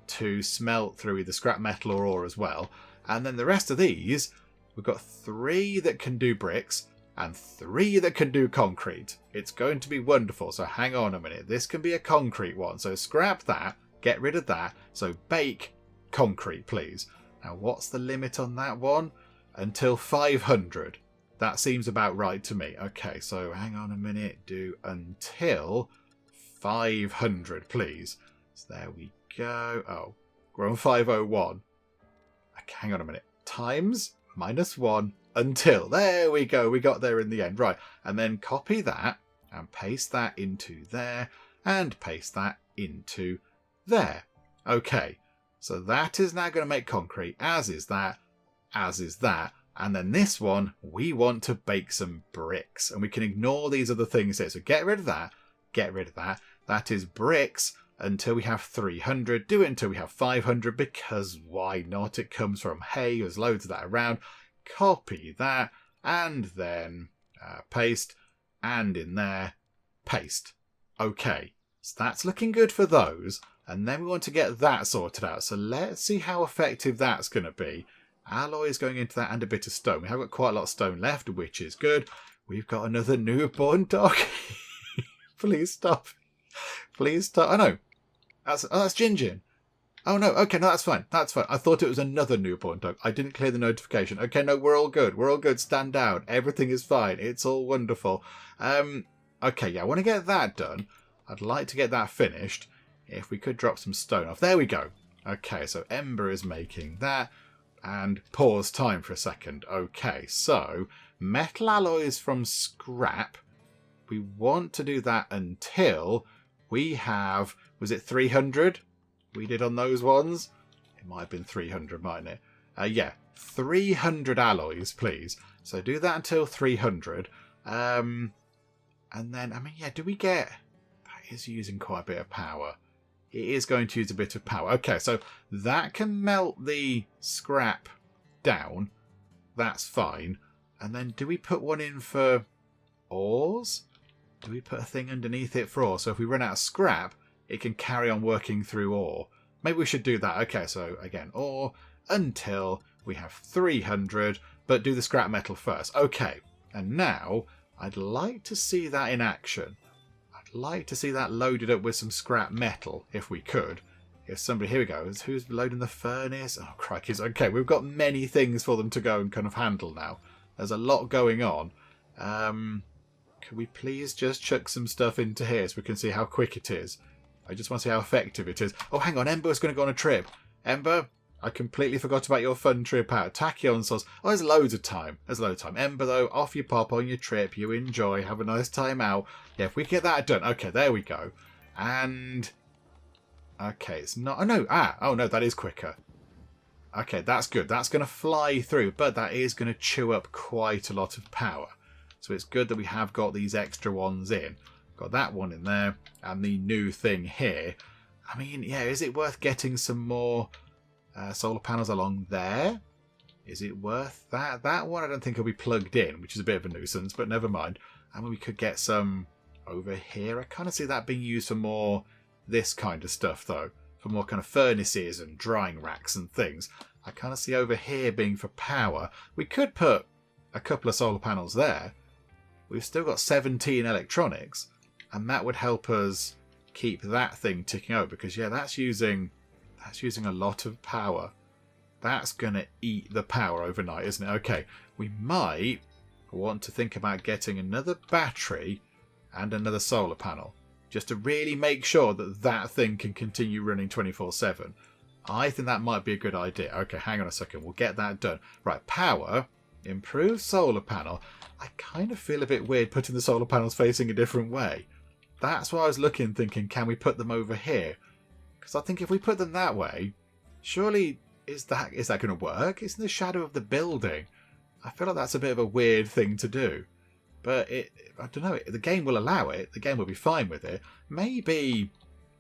Speaker 1: to smelt through either scrap metal or ore as well. And then the rest of these, we've got 3 that can do bricks. and 3 that can do concrete. It's going to be wonderful. So hang on a minute. This can be a concrete one. So scrap that. Get rid of that. So bake concrete, please. Now, what's the limit on that one? Until 500. That seems about right to me. Okay, so hang on a minute. Do until 500, please. So there we go. Oh, we're on 501. Okay, hang on a minute. Times -1 until. There we go. We got there in the end. Right. And then copy that and paste that into there and paste that into there. Okay. So that is now going to make concrete, as is that, as is that. And then this one, we want to bake some bricks. And we can ignore these other things here. So get rid of that. Get rid of that. That is bricks until we have 300. Do it until we have 500, because why not? It comes from hay. There's loads of that around. Copy that. And then paste. And in there, paste. Okay. So that's looking good for those. And then we want to get that sorted out. So let's see how effective that's going to be. Alloy is going into that and a bit of stone. We have got quite a lot of stone left, which is good. We've got another newborn dog. Please stop. Please stop. Oh, no. That's Jinjin. Oh, no. Okay, no, that's fine. That's fine. I thought it was another newborn dog. I didn't clear the notification. Okay, no, we're all good. We're all good. Stand down. Everything is fine. It's all wonderful. Okay, yeah, I want to get that done. I'd like to get that finished. If we could drop some stone off. There we go. Okay, so Ember is making that. And pause time for a second. Okay, so metal alloys from scrap. We want to do that until we have... Was it 300 we did on those ones? It might have been 300, mightn't it? Yeah, 300 alloys, please. So do that until 300. And then, I mean, yeah, do we get... That is using quite a bit of power. It is going to use a bit of power. Okay, so that can melt the scrap down. That's fine. And then do we put one in for ores? Do we put a thing underneath it for ore? So if we run out of scrap, it can carry on working through ore. Maybe we should do that. Okay, so again, ore until we have 300, but do the scrap metal first. Okay, and now I'd like to see that in action. Like to see that loaded up with some scrap metal, if we could. If somebody, here we go, who's loading the furnace? Oh, crikey. Okay, we've got many things for them to go and kind of handle now. There's a lot going on. Can we please just chuck some stuff into here so we can see how quick it is? I just want to see how effective it is. Oh, hang on, Ember's going to go on a trip. Ember, I completely forgot about your fun trip out. Tachyon sauce. Oh, there's loads of time. There's loads of time. Ember, though, off you pop on your trip. You enjoy. Have a nice time out. Yeah, if we get that done. Okay, there we go. And... Okay, it's not... Oh, no. Oh, no, that is quicker. Okay, that's good. That's going to fly through, but that is going to chew up quite a lot of power. So it's good that we have got these extra ones in. Got that one in there, and the new thing here. I mean, yeah, is it worth getting some more... solar panels along there? Is it worth that? That one I don't think will be plugged in, which is a bit of a nuisance, but never mind. I mean, we could get some over here. I kind of see that being used for more this kind of stuff, though. For more kind of furnaces and drying racks and things. I kind of see over here being for power. We could put a couple of solar panels there. We've still got 17 electronics, and that would help us keep that thing ticking over, because, yeah, that's using a lot of power. That's going to eat the power overnight, isn't it? Okay, we might want to think about getting another battery and another solar panel, just to really make sure that that thing can continue running 24/7. I think that might be a good idea. Okay, hang on a second. We'll get that done. Right, power, improve solar panel. I kind of feel a bit weird putting the solar panels facing a different way. That's why I was looking, thinking, can we put them over here? Because I think if we put them that way, surely is that going to work? It's in the shadow of the building. I feel like that's a bit of a weird thing to do. But I don't know, the game will allow it. The game will be fine with it. Maybe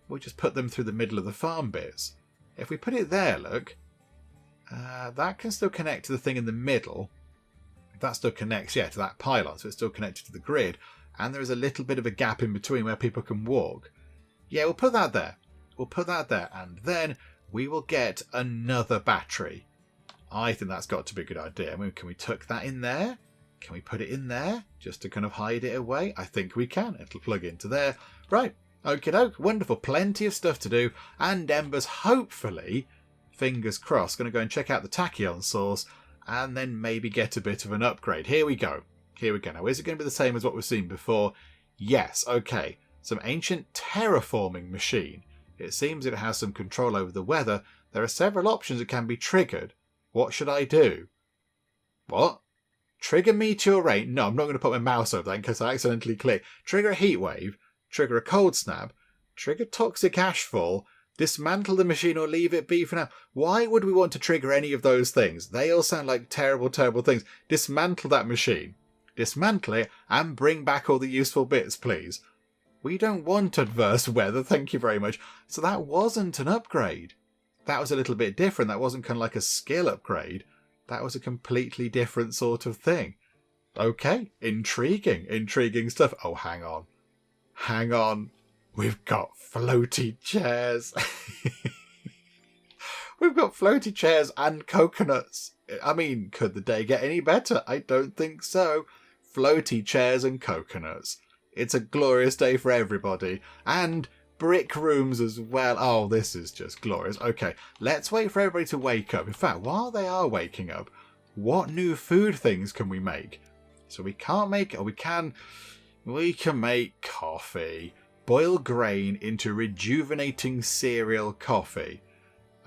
Speaker 1: we'll just put them through the middle of the farm bits. If we put it there, look, that can still connect to the thing in the middle. That still connects, yeah, to that pylon, so it's still connected to the grid. And there is a little bit of a gap in between where people can walk. Yeah, we'll put that there. We'll put that there, and then we will get another battery. I think that's got to be a good idea. I mean, can we tuck that in there? Can we put it in there just to kind of hide it away? I think we can. It'll plug into there. Right. Okie doke. Wonderful. Plenty of stuff to do. And Ember's hopefully, fingers crossed, going to go and check out the tachyon source and then maybe get a bit of an upgrade. Here we go. Here we go. Now, is it going to be the same as what we've seen before? Yes. Okay. Some ancient terraforming machine. It seems it has some control over the weather. There are several options that can be triggered. What should I do? What? Trigger meteor rain? No, I'm not going to put my mouse over that in case I accidentally click. Trigger a heat wave. Trigger a cold snap. Trigger toxic ashfall. Dismantle the machine or leave it be for now. Why would we want to trigger any of those things? They all sound like terrible, terrible things. Dismantle that machine. Dismantle it and bring back all the useful bits, please. We don't want adverse weather, thank you very much. So that wasn't an upgrade. That was a little bit different. That wasn't kind of like a skill upgrade. That was a completely different sort of thing. Okay, intriguing. Intriguing stuff. Oh, hang on. Hang on. We've got floaty chairs. We've got floaty chairs and coconuts. I mean, could the day get any better? I don't think so. Floaty chairs and coconuts. It's a glorious day for everybody. And brick rooms as well. Oh, this is just glorious. Okay, let's wait for everybody to wake up. In fact, while they are waking up, what new food things can we make? So we can't make... Oh, we can make coffee. Boil grain into rejuvenating cereal coffee.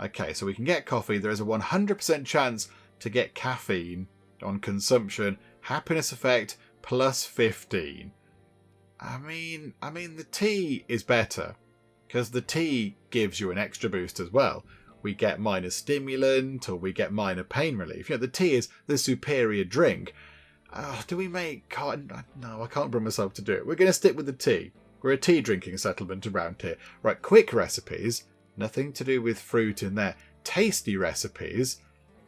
Speaker 1: Okay, so we can get coffee. There is a 100% chance to get caffeine on consumption. Happiness effect plus 15. I mean, the tea is better because the tea gives you an extra boost as well. We get minor stimulant or we get minor pain relief. You know, the tea is the superior drink. Do we make cotton? No, I can't bring myself to do it. We're going to stick with the tea. We're a tea drinking settlement around here. Right, quick recipes. Nothing to do with fruit in there. Tasty recipes.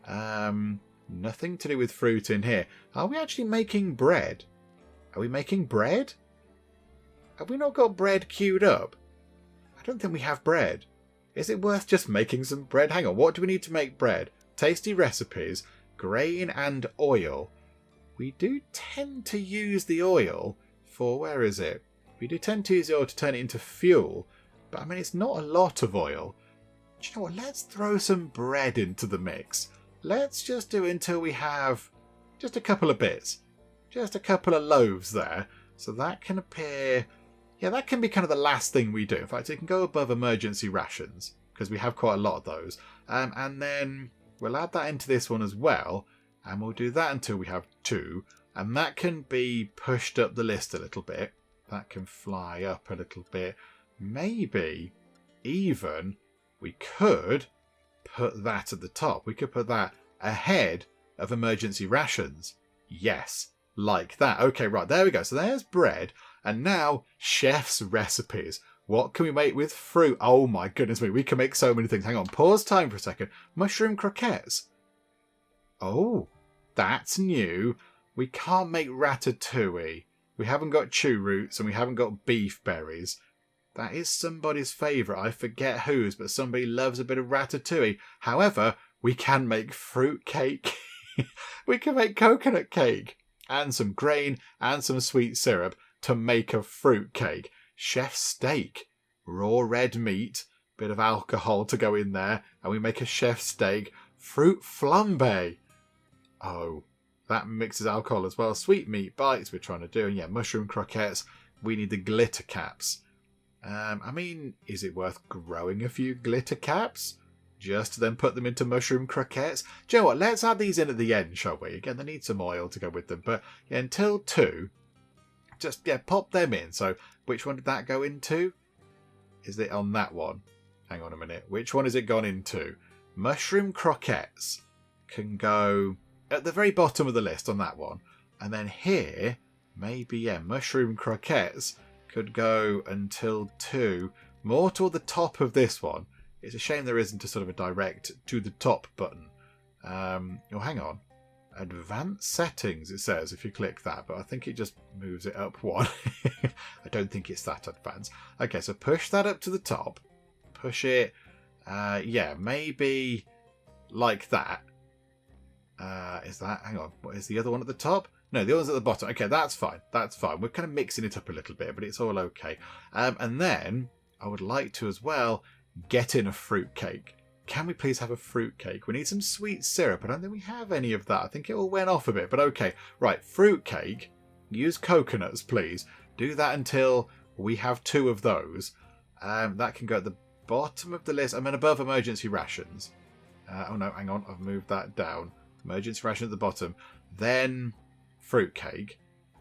Speaker 1: Nothing to do with fruit in here. Are we actually making bread? Are we making bread? Have we not got bread queued up? I don't think we have bread. Is it worth just making some bread? Hang on, what do we need to make bread? Tasty recipes, grain and oil. We do tend to use the oil for, where is it? We do tend to use the oil to turn it into fuel, but I mean, it's not a lot of oil. Do you know what? Let's throw some bread into the mix. Let's just do it until we have just a couple of bits. Just a couple of loaves there. So that can appear... Yeah, that can be kind of the last thing we do. In fact, it can go above emergency rations, because we have quite a lot of those. And then we'll add that into this one as well, and we'll do that until we have 2. And that can be pushed up the list a little bit. That can fly up a little bit. Maybe even we could put that at the top. We could put that ahead of emergency rations. Yes, like that. Okay, right, there we go. So there's bread. And now, chef's recipes. What can we make with fruit? Oh my goodness me, we can make so many things. Hang on, pause time for a second. Mushroom croquettes. Oh, that's new. We can't make ratatouille. We haven't got chew roots and we haven't got beef berries. That is somebody's favourite. I forget whose, but somebody loves a bit of ratatouille. However, we can make fruit cake. We can make coconut cake. And some grain and some sweet syrup to make a fruit cake. Chef's steak. Raw red meat. Bit of alcohol to go in there. And we make a chef's steak. Fruit flambe. Oh, that mixes alcohol as well. Sweet meat bites we're trying to do. And yeah, mushroom croquettes. We need the glitter caps. I mean, is it worth growing a few glitter caps? Just to then put them into mushroom croquettes? Do you know what? Let's add these in at the end, shall we? Again, they need some oil to go with them. But yeah, until 2, just, yeah, pop them in. So which one did that go into? Is it on that one? Hang on a minute. Which one has it gone into? Mushroom croquettes can go at the very bottom of the list on that one. And then here, maybe, yeah, mushroom croquettes could go until 2. More toward the top of this one. It's a shame there isn't a sort of a direct to the top button. Oh, hang on. Advanced settings, it says, if you click that. But I think it just moves it up 1. I don't think it's that advanced. Okay, so push that up to the top. Push it. Yeah, maybe like that. Is that... Hang on. What is the other one at the top? No, the ones at the bottom. Okay, that's fine. That's fine. We're kind of mixing it up a little bit, but it's all okay. And then I would like to as well get in a fruitcake. Can we please have a fruitcake? We need some sweet syrup. I don't think we have any of that. I think it all went off a bit, but okay. Right, fruitcake. Use coconuts, please. Do that until we have 2 of those. That can go at the bottom of the list. I'm above emergency rations. Oh no, hang on. I've moved that down. Emergency ration at the bottom. Then fruitcake.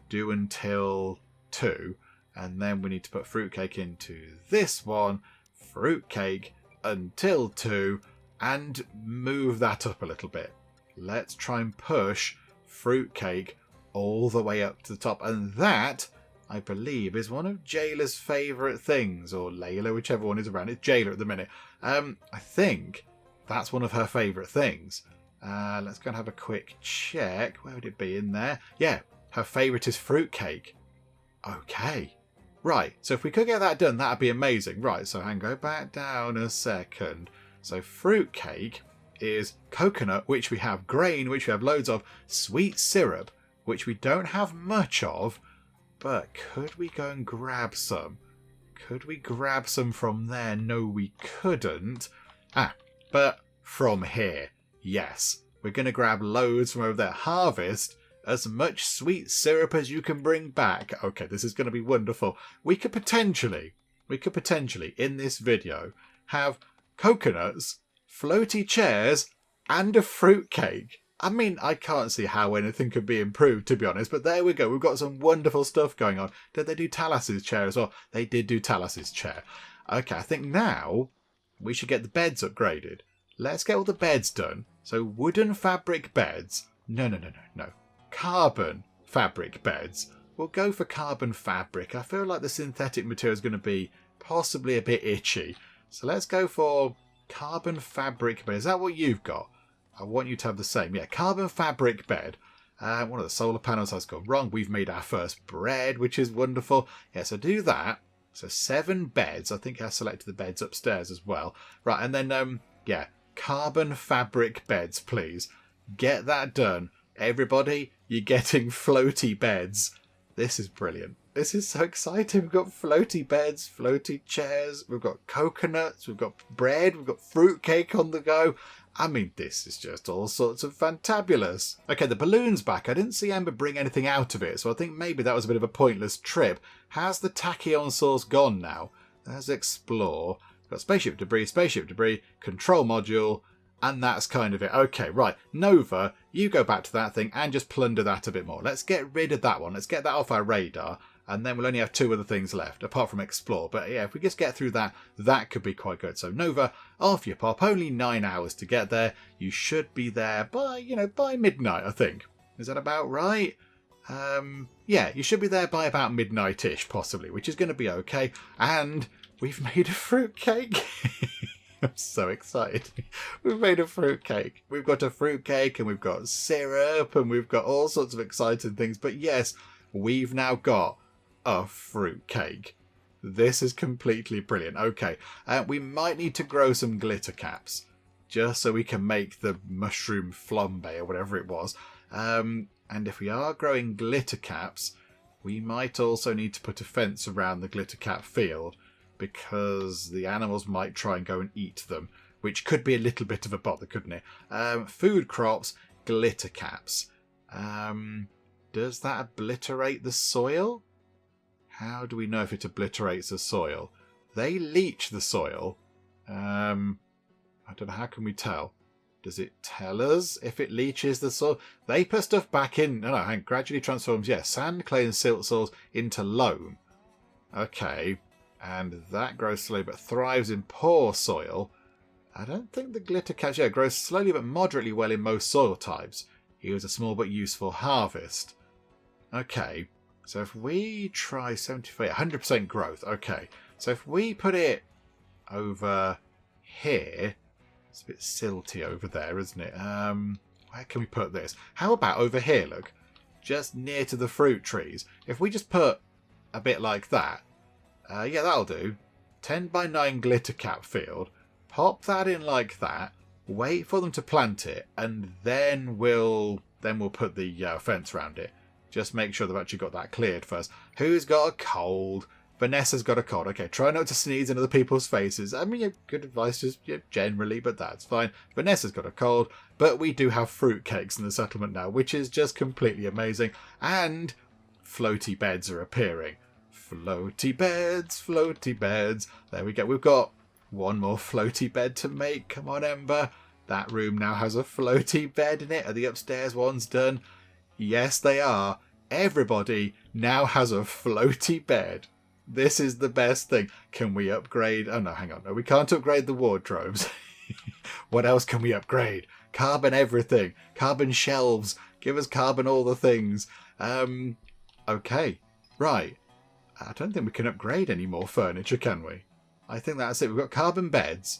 Speaker 1: Do until 2. And then we need to put fruitcake into this one. Fruitcake until 2. And move that up a little bit. Let's try and push fruitcake all the way up to the top. And that, I believe, is one of Jayla's favourite things. Or Layla, whichever one is around. It's Jayla at the minute. I think that's one of her favourite things. Let's go and have a quick check. Where would it be in there? Yeah, her favourite is fruitcake. Okay. Right, so if we could get that done, that'd be amazing. Right, so go back down a second. So fruitcake is coconut, which we have, grain, which we have loads of, sweet syrup, which we don't have much of, but could we go and grab some? Could we grab some from there? No, we couldn't. But from here, yes. We're going to grab loads from over there. Harvest as much sweet syrup as you can bring back. Okay, this is going to be wonderful. We could potentially, in this video, have coconuts, floaty chairs, and a fruitcake. I mean, I can't see how anything could be improved, to be honest, but there we go. We've got some wonderful stuff going on. Did they do Talas's chair as well? They did do Talas's chair. Okay, I think now we should get the beds upgraded. Let's get all the beds done. So wooden fabric beds. No. Carbon fabric beds. We'll go for carbon fabric. I feel like the synthetic material is going to be possibly a bit itchy. So let's go for carbon fabric bed. Is that what you've got? I want you to have the same. Yeah, carbon fabric bed. One of the solar panels has gone wrong. We've made our first bread, which is wonderful. Yeah, so do that. So 7 beds. I think I selected the beds upstairs as well. Right, and then, yeah, carbon fabric beds, please. Get that done. Everybody, you're getting floaty beds. This is brilliant. This is so exciting. We've got floaty beds, floaty chairs. We've got coconuts. We've got bread. We've got fruitcake on the go. I mean, this is just all sorts of fantabulous. Okay, the balloon's back. I didn't see Ember bring anything out of it, so I think maybe that was a bit of a pointless trip. How's the tachyon source gone now? Let's explore. Got spaceship debris, control module, and that's kind of it. Okay, right. Nova, you go back to that thing and just plunder that a bit more. Let's get rid of that one. Let's get that off our radar. And then we'll only have 2 other things left, apart from explore. But yeah, if we just get through that, that could be quite good. So Nova, off you pop. Only 9 hours to get there. You should be there by, by midnight, I think. Is that about right? Yeah, you should be there by about midnight-ish, possibly, which is going to be okay. And we've made a fruitcake. I'm so excited. We've made a fruitcake. We've got a fruitcake and we've got syrup and we've got all sorts of exciting things. But yes, we've now got a fruitcake. This is completely brilliant. Okay, we might need to grow some glitter caps just so we can make the mushroom flambe or whatever it was. And if we are growing glitter caps, we might also need to put a fence around the glitter cap field, because the animals might try and go and eat them, which could be a little bit of a bother, couldn't it? Food crops, glitter caps. Does that obliterate the soil? How do we know if it obliterates the soil? They leach the soil. I don't know, how can we tell? Does it tell us if it leaches the soil? They put stuff back in. No, gradually transforms, sand, clay and silt soils into loam. Okay. And that grows slowly but thrives in poor soil. I don't think the glitter caps, grows slowly but moderately well in most soil types. Yields a small but useful harvest. Okay, so if we try 75, 100% growth. Okay, so if we put it over here, it's a bit silty over there, isn't it? Where can we put this? How about over here, look? Just near to the fruit trees. If we just put a bit like that, yeah, that'll do. 10 by 9 glitter cap field. Pop that in like that. Wait for them to plant it, and then we'll put the fence around it. just make sure they've actually got that cleared first. Who's got a cold? Vanessa's got a cold. Okay, try not to sneeze in other people's faces. I mean, good advice just generally, but that's fine. Vanessa's got a cold, but we do have fruitcakes in the settlement now, which is just completely amazing. And floaty beds are appearing. Floaty beds, floaty beds. There we go. We've got one more floaty bed to make. Come on, Ember. That room now has a floaty bed in it. Are the upstairs ones done? Yes, they are. Everybody now has a floaty bed. This is the best thing. Can we upgrade? Oh, no, hang on. No, we can't upgrade the wardrobes. What else can we upgrade? Carbon everything. Carbon shelves. Give us carbon all the things. Okay. Right. I don't think we can upgrade any more furniture, can we? I think that's it. We've got carbon beds.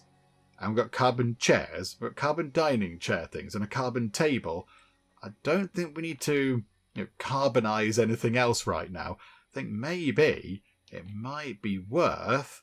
Speaker 1: And we've got carbon chairs. We've got carbon dining chair things and a carbon table. I don't think we need to carbonize anything else right now. I think maybe it might be worth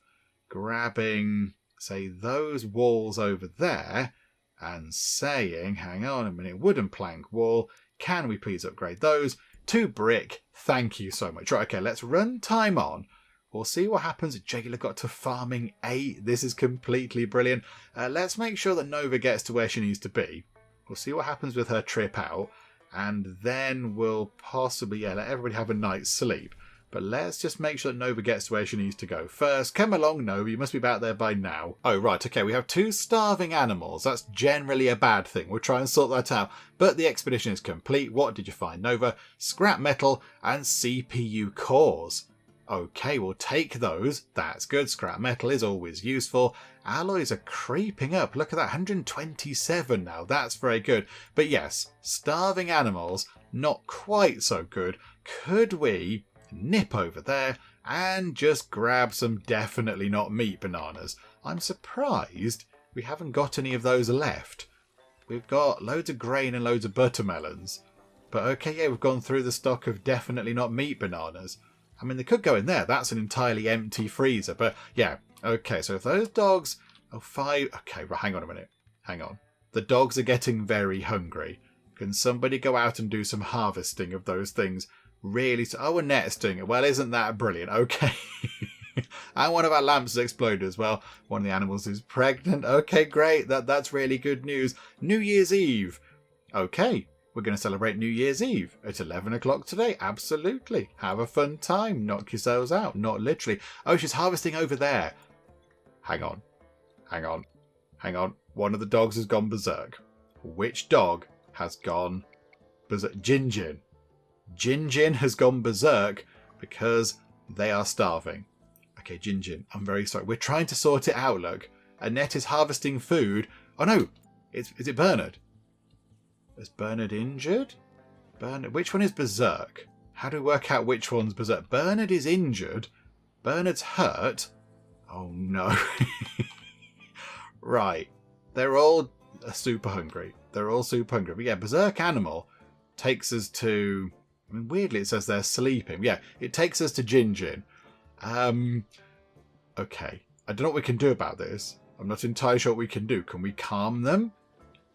Speaker 1: grabbing, say, those walls over there and saying, hang on a minute, wooden plank wall, can we please upgrade those to brick? Thank you so much. Right, okay, let's run time on. We'll see what happens. Jayla got to farming 8. This is completely brilliant. Let's make sure that Nova gets to where she needs to be. We'll see what happens with her trip out. And then we'll possibly, let everybody have a night's sleep. But let's just make sure that Nova gets to where she needs to go first. Come along, Nova. You must be about there by now. Oh, right. Okay, we have 2 starving animals. That's generally a bad thing. We'll try and sort that out. But the expedition is complete. What did you find, Nova? Scrap metal and CPU cores. Okay, we'll take those. That's good. Scrap metal is always useful. Alloys are creeping up. Look at that. 127 now. That's very good. But yes, starving animals, not quite so good. Could we nip over there and just grab some definitely not meat bananas? I'm surprised we haven't got any of those left. We've got loads of grain and loads of buttermelons. But okay, yeah, we've gone through the stock of definitely not meat bananas. I mean, they could go in there. That's an entirely empty freezer. But yeah, okay, so if those dogs... Oh, 5... Okay, right, hang on a minute. Hang on. The dogs are getting very hungry. Can somebody go out and do some harvesting of those things? Really? Oh, a net stinger. Well, isn't that brilliant? Okay. And one of our lamps has exploded as well. One of the animals is pregnant. Okay, great. That's really good news. New Year's Eve. Okay. We're going to celebrate New Year's Eve at 11 o'clock today. Absolutely. Have a fun time. Knock yourselves out. Not literally. Oh, she's harvesting over there. Hang on. Hang on. Hang on. One of the dogs has gone berserk. Which dog has gone berserk? Jinjin. Jinjin has gone berserk because they are starving. Okay, Jinjin, I'm very sorry. We're trying to sort it out, look. Annette is harvesting food. Oh no, is it Bernard? Is Bernard injured? Bernard, which one is berserk? How do we work out which one's berserk? Bernard is injured. Bernard's hurt. Oh no. Right. They're all super hungry. They're all super hungry. But yeah, berserk animal takes us to... I mean, weirdly it says they're sleeping. Yeah, it takes us to Jinjin. Okay. I don't know what we can do about this. I'm not entirely sure what we can do. Can we calm them?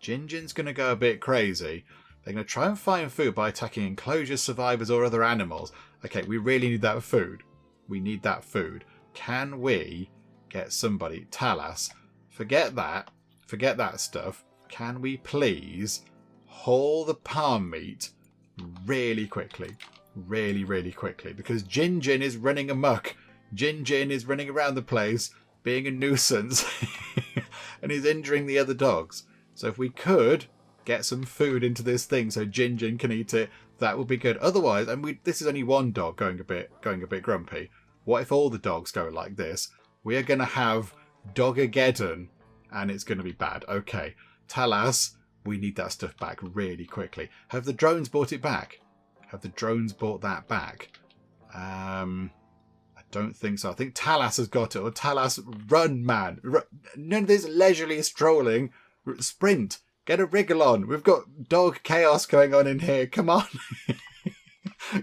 Speaker 1: Jinjin's going to go a bit crazy. They're going to try and find food by attacking enclosure survivors or other animals. Okay, we really need that food. We need that food. Can we get somebody... Talas, forget that. Forget that stuff. Can we please haul the palm meat really quickly? Really, really quickly. Because Jinjin is running amok. Jinjin is running around the place, being a nuisance. And he's injuring the other dogs. So if we could get some food into this thing so Jinjin can eat it, that would be good. Otherwise, and this is only one dog going a bit grumpy. What if all the dogs go like this? We are going to have Dogageddon, and it's going to be bad. Okay, Talas, we need that stuff back really quickly. Have the drones brought it back? Have the drones brought that back? I don't think so. I think Talas has got it. Or Talas, run, man. None of this leisurely strolling. Sprint. Get a wriggle on. We've got dog chaos going on in here. Come on.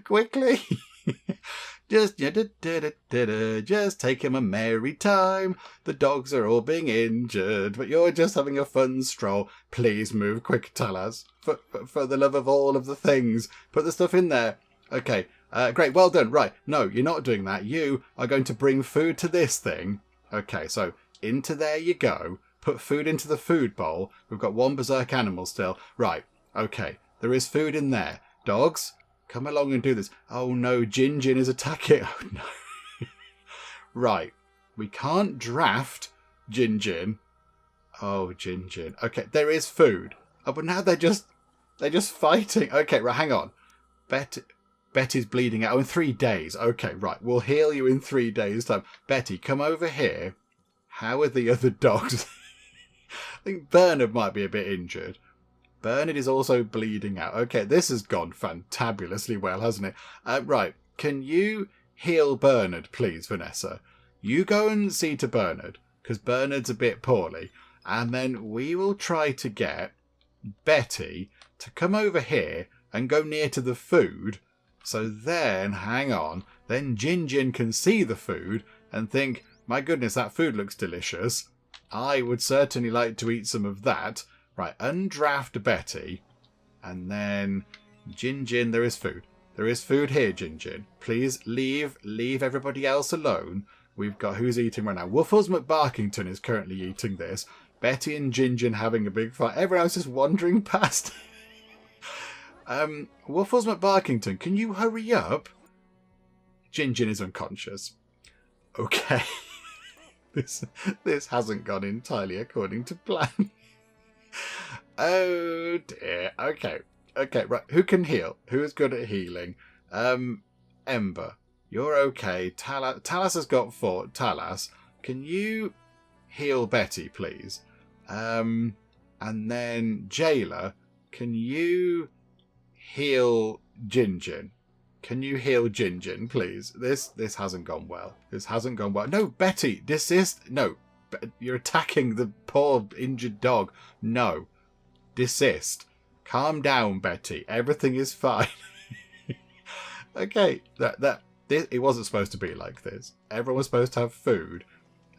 Speaker 1: Quickly. Just take him a merry time. The dogs are all being injured, but you're just having a fun stroll. Please move quick, Talas. For the love of all of the things. Put the stuff in there. Okay, great, well done. Right, no, you're not doing that. You are going to bring food to this thing. Okay, so into there you go. Put food into the food bowl. We've got one berserk animal still. Right, okay, there is food in there. Dogs, come along and do this. Oh no, Jinjin is attacking. Oh no. Right, we can't draft Jinjin. Oh, Jinjin. Okay, there is food. Oh, but now they're just fighting. Okay, right, hang on. Betty's bleeding out. Oh, in 3 days. Okay, right. We'll heal you in 3 days' time. Betty, come over here. How are the other dogs? I think Bernard might be a bit injured. Bernard is also bleeding out. Okay, this has gone fantabulously well, hasn't it? Right. Can you heal Bernard, please, Vanessa? You go and see to Bernard, because Bernard's a bit poorly. And then we will try to get Betty to come over here and go near to the food. So then, hang on, then Jinjin can see the food and think, my goodness, that food looks delicious. I would certainly like to eat some of that. Right, undraft Betty. And then, Jinjin, there is food. There is food here, Jinjin. Please leave everybody else alone. We've got, who's eating right now? Wuffles McBarkington is currently eating this. Betty and Jinjin having a big fight. Everyone else just wandering past. Wuffles McBarkington, can you hurry up? Jinjin is unconscious. Okay. This hasn't gone entirely according to plan. Oh dear. Okay, right. Who can heal? Who is good at healing? Ember, you're okay. Talas has got 4. Talas, can you heal Betty, please? And then Jailer, can you heal Jinjin? Can you heal Jinjin, please? This hasn't gone well. This hasn't gone well. No, Betty, desist. No, you're attacking the poor injured dog. No, desist. Calm down, Betty. Everything is fine. Okay, it wasn't supposed to be like this. Everyone was supposed to have food.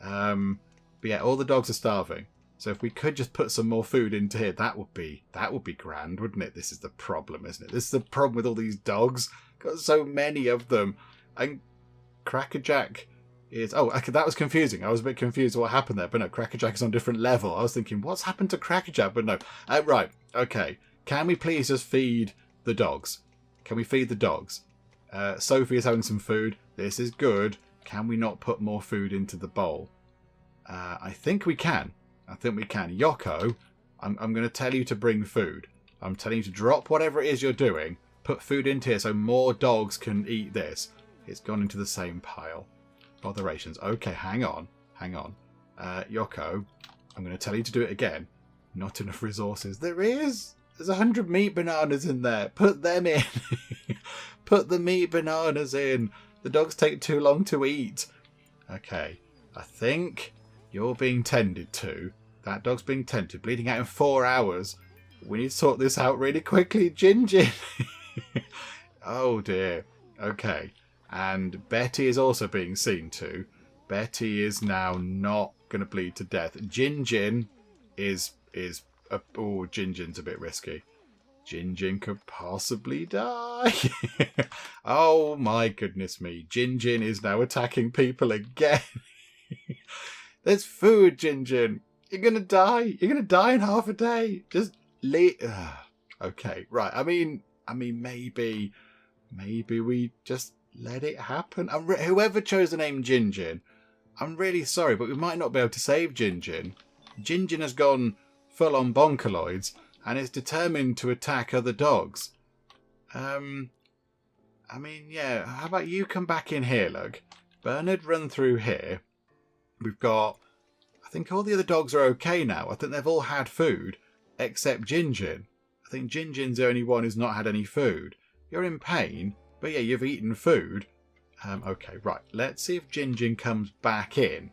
Speaker 1: But yeah, all the dogs are starving. So if we could just put some more food into here, that would be grand, wouldn't it? This is the problem, isn't it? This is the problem with all these dogs. Got so many of them. And Crackerjack is... Oh, okay, that was confusing. I was a bit confused what happened there. But no, Crackerjack is on a different level. I was thinking, what's happened to Crackerjack? But no. Right, okay. Can we please just feed the dogs? Can we feed the dogs? Sophie is having some food. This is good. Can we not put more food into the bowl? I think we can. Yoko, I'm going to tell you to bring food. I'm telling you to drop whatever it is you're doing. Put food into here so more dogs can eat this. It's gone into the same pile. Botherations. Okay, hang on. Yoko, I'm going to tell you to do it again. Not enough resources. There is. There's 100 meat bananas in there. Put them in. Put the meat bananas in. The dogs take too long to eat. Okay, I think you're being tended to. That dog's being tended. Bleeding out in 4 hours. We need to sort this out really quickly. Jinjin. Oh dear. Okay. And Betty is also being seen to. Betty is now not going to bleed to death. Jinjin is... Oh, Jinjin's a bit risky. Jinjin could possibly die. Oh my goodness me. Jinjin is now attacking people again. There's food, Jinjin. You're going to die. You're going to die in half a day. Just leave. Okay, right. I mean, maybe we just let it happen. Whoever chose the name Jinjin, I'm really sorry, but we might not be able to save Jinjin. Jinjin has gone full on bonkaloids and is determined to attack other dogs. I mean, yeah, how about you come back in here, look. Bernard, run through here. We've got... I think all the other dogs are okay now. I think they've all had food, except Jinjin. I think Jinjin's the only one who's not had any food. You're in pain, but yeah, you've eaten food. Okay, right. Let's see if Jinjin comes back in.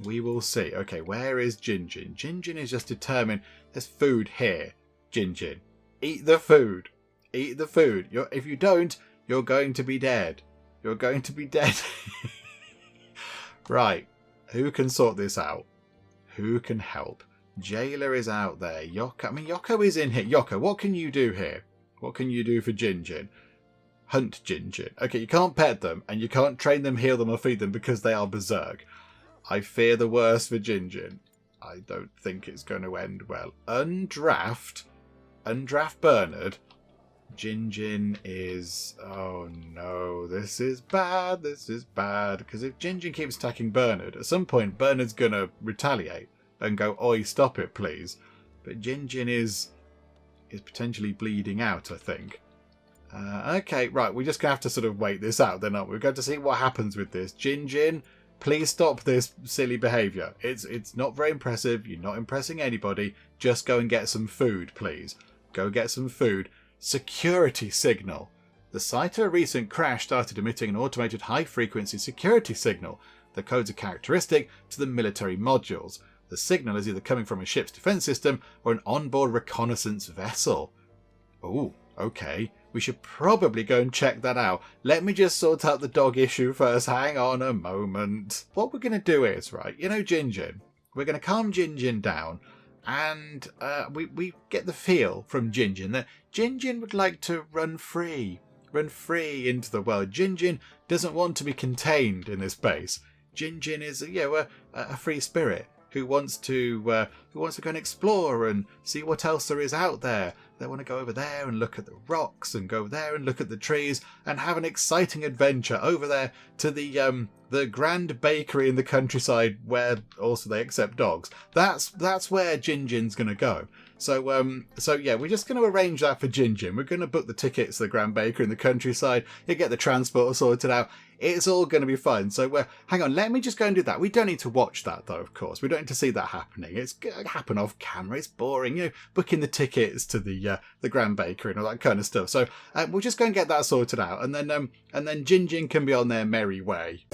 Speaker 1: We will see. Okay, where is Jinjin? Jinjin is just determined. There's food here. Jinjin, eat the food. Eat the food. If you don't, you're going to be dead. You're going to be dead. Right. Who can sort this out? Who can help? Jailer is out there. Yoko is in here. Yoko, what can you do here? What can you do for Jinjin? hunt Jinjin. Okay, you can't pet them, and you can't train them, heal them, or feed them because they are berserk. I fear the worst for Jinjin. I don't think it's going to end well. Undraft Bernard. Jinjin is... Oh no, this is bad, because if Jinjin keeps attacking Bernard, at some point Bernard's going to retaliate and go, oi, stop it, please. But Jinjin is potentially bleeding out, I think. Okay, right, we're just going to have to sort of wait this out then, aren't we? We're going to see what happens with this. Jinjin, please stop this silly behaviour. It's not very impressive. You're not impressing anybody. Just go and get some food, please. Go get some food. Security signal. The site of a recent crash started emitting an automated high-frequency security signal. The codes are characteristic to the military modules. The signal is either coming from a ship's defence system or an onboard reconnaissance vessel. Oh, okay. We should probably go and check that out. Let me just sort out the dog issue first. Hang on a moment. What we're going to do is, right, you know Jinjin. We're going to calm Jinjin down. And we get the feel from Jinjin that Jinjin would like to run free into the world. Jinjin doesn't want to be contained in this base. Jinjin is a free spirit who wants to go and explore and see what else there is out there. They want to go over there and look at the rocks and go there and look at the trees and have an exciting adventure over there to the grand bakery in the countryside where also they accept dogs. That's where Jinjin's going to go. So yeah, we're just going to arrange that for Jinjin. We're going to book the tickets to the grand bakery in the countryside. You get the transport sorted out. It's all going to be fun. So hang on, let me just go and do that. We don't need to watch that though, of course. We don't need to see that happening. It's going to happen off camera. It's boring, booking the tickets to the grand bakery and all that kind of stuff. So we'll just go and get that sorted out, and then Jinjin can be on their merry way.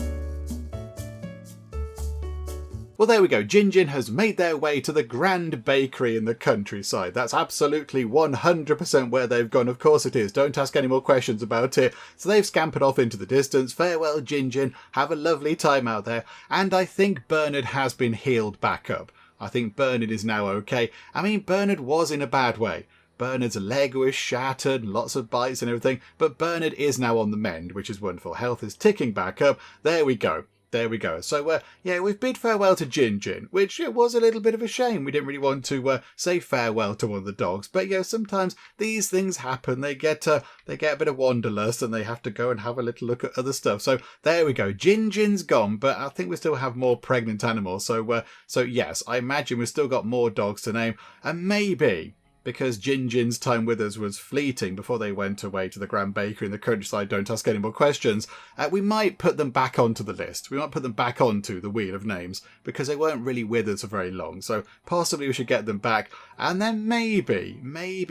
Speaker 1: Well, there we go. Jinjin has made their way to the grand bakery in the countryside. That's absolutely 100% where they've gone. Of course it is. Don't ask any more questions about it. So they've scampered off into the distance. Farewell, Jinjin. Have a lovely time out there. And I think Bernard has been healed back up. I think Bernard is now okay. I mean, Bernard was in a bad way. Bernard's leg was shattered, lots of bites and everything. But Bernard is now on the mend, which is wonderful. Health is ticking back up. There we go. There we go. So, we've bid farewell to Jinjin, which it was a little bit of a shame. We didn't really want to say farewell to one of the dogs. But, sometimes these things happen. They get a bit of wanderlust and they have to go and have a little look at other stuff. So, there we go. Jinjin's gone, but I think we still have more pregnant animals. So yes, I imagine we've still got more dogs to name. And maybe... because Jinjin's time with us was fleeting before they went away to the grand bakery in the countryside, don't ask any more questions, we might put them back onto the list. We might put them back onto the wheel of names because they weren't really with us for very long. So possibly we should get them back. And then maybe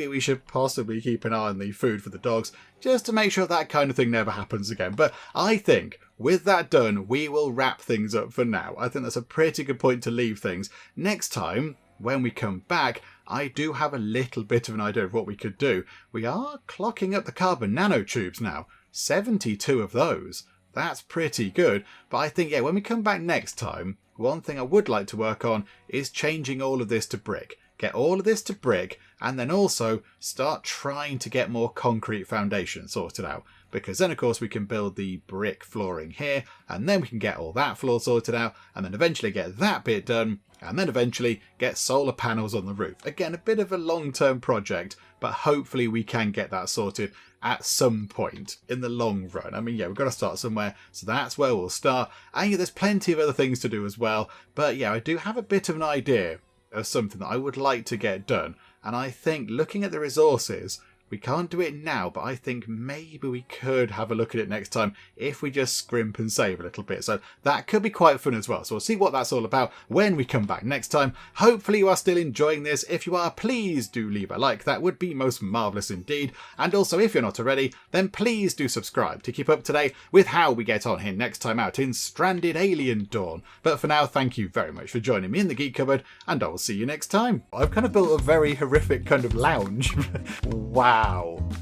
Speaker 1: we should possibly keep an eye on the food for the dogs just to make sure that kind of thing never happens again. But I think with that done, we will wrap things up for now. I think that's a pretty good point to leave things. Next time, when we come back, I do have a little bit of an idea of what we could do. We are clocking up the carbon nanotubes now. 72 of those. That's pretty good. But I think, when we come back next time, one thing I would like to work on is changing all of this to brick. Get all of this to brick, and then also start trying to get more concrete foundation sorted out. Because then, of course, we can build the brick flooring here, and then we can get all that floor sorted out, and then eventually get that bit done, and then eventually get solar panels on the roof. Again, a bit of a long-term project, but hopefully we can get that sorted at some point in the long run. I mean, we've got to start somewhere, so that's where we'll start. And there's plenty of other things to do as well, but I do have a bit of an idea of something that I would like to get done. And I think looking at the resources, we can't do it now, but I think maybe we could have a look at it next time if we just scrimp and save a little bit. So that could be quite fun as well. So we'll see what that's all about when we come back next time. Hopefully you are still enjoying this. If you are, please do leave a like. That would be most marvellous indeed. And also, if you're not already, then please do subscribe to keep up to date with how we get on here next time out in Stranded Alien Dawn. But for now, thank you very much for joining me in the Geek Cupboard, and I will see you next time. I've kind of built a very horrific kind of lounge. Wow.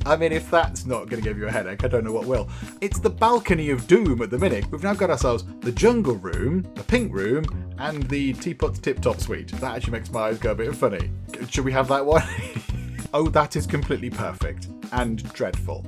Speaker 1: I mean, if that's not going to give you a headache, I don't know what will. It's the balcony of doom at the minute. We've now got ourselves the jungle room, the pink room, and the teapot's tip-top suite. That actually makes my eyes go a bit funny. Should we have that one? Oh, that is completely perfect and dreadful.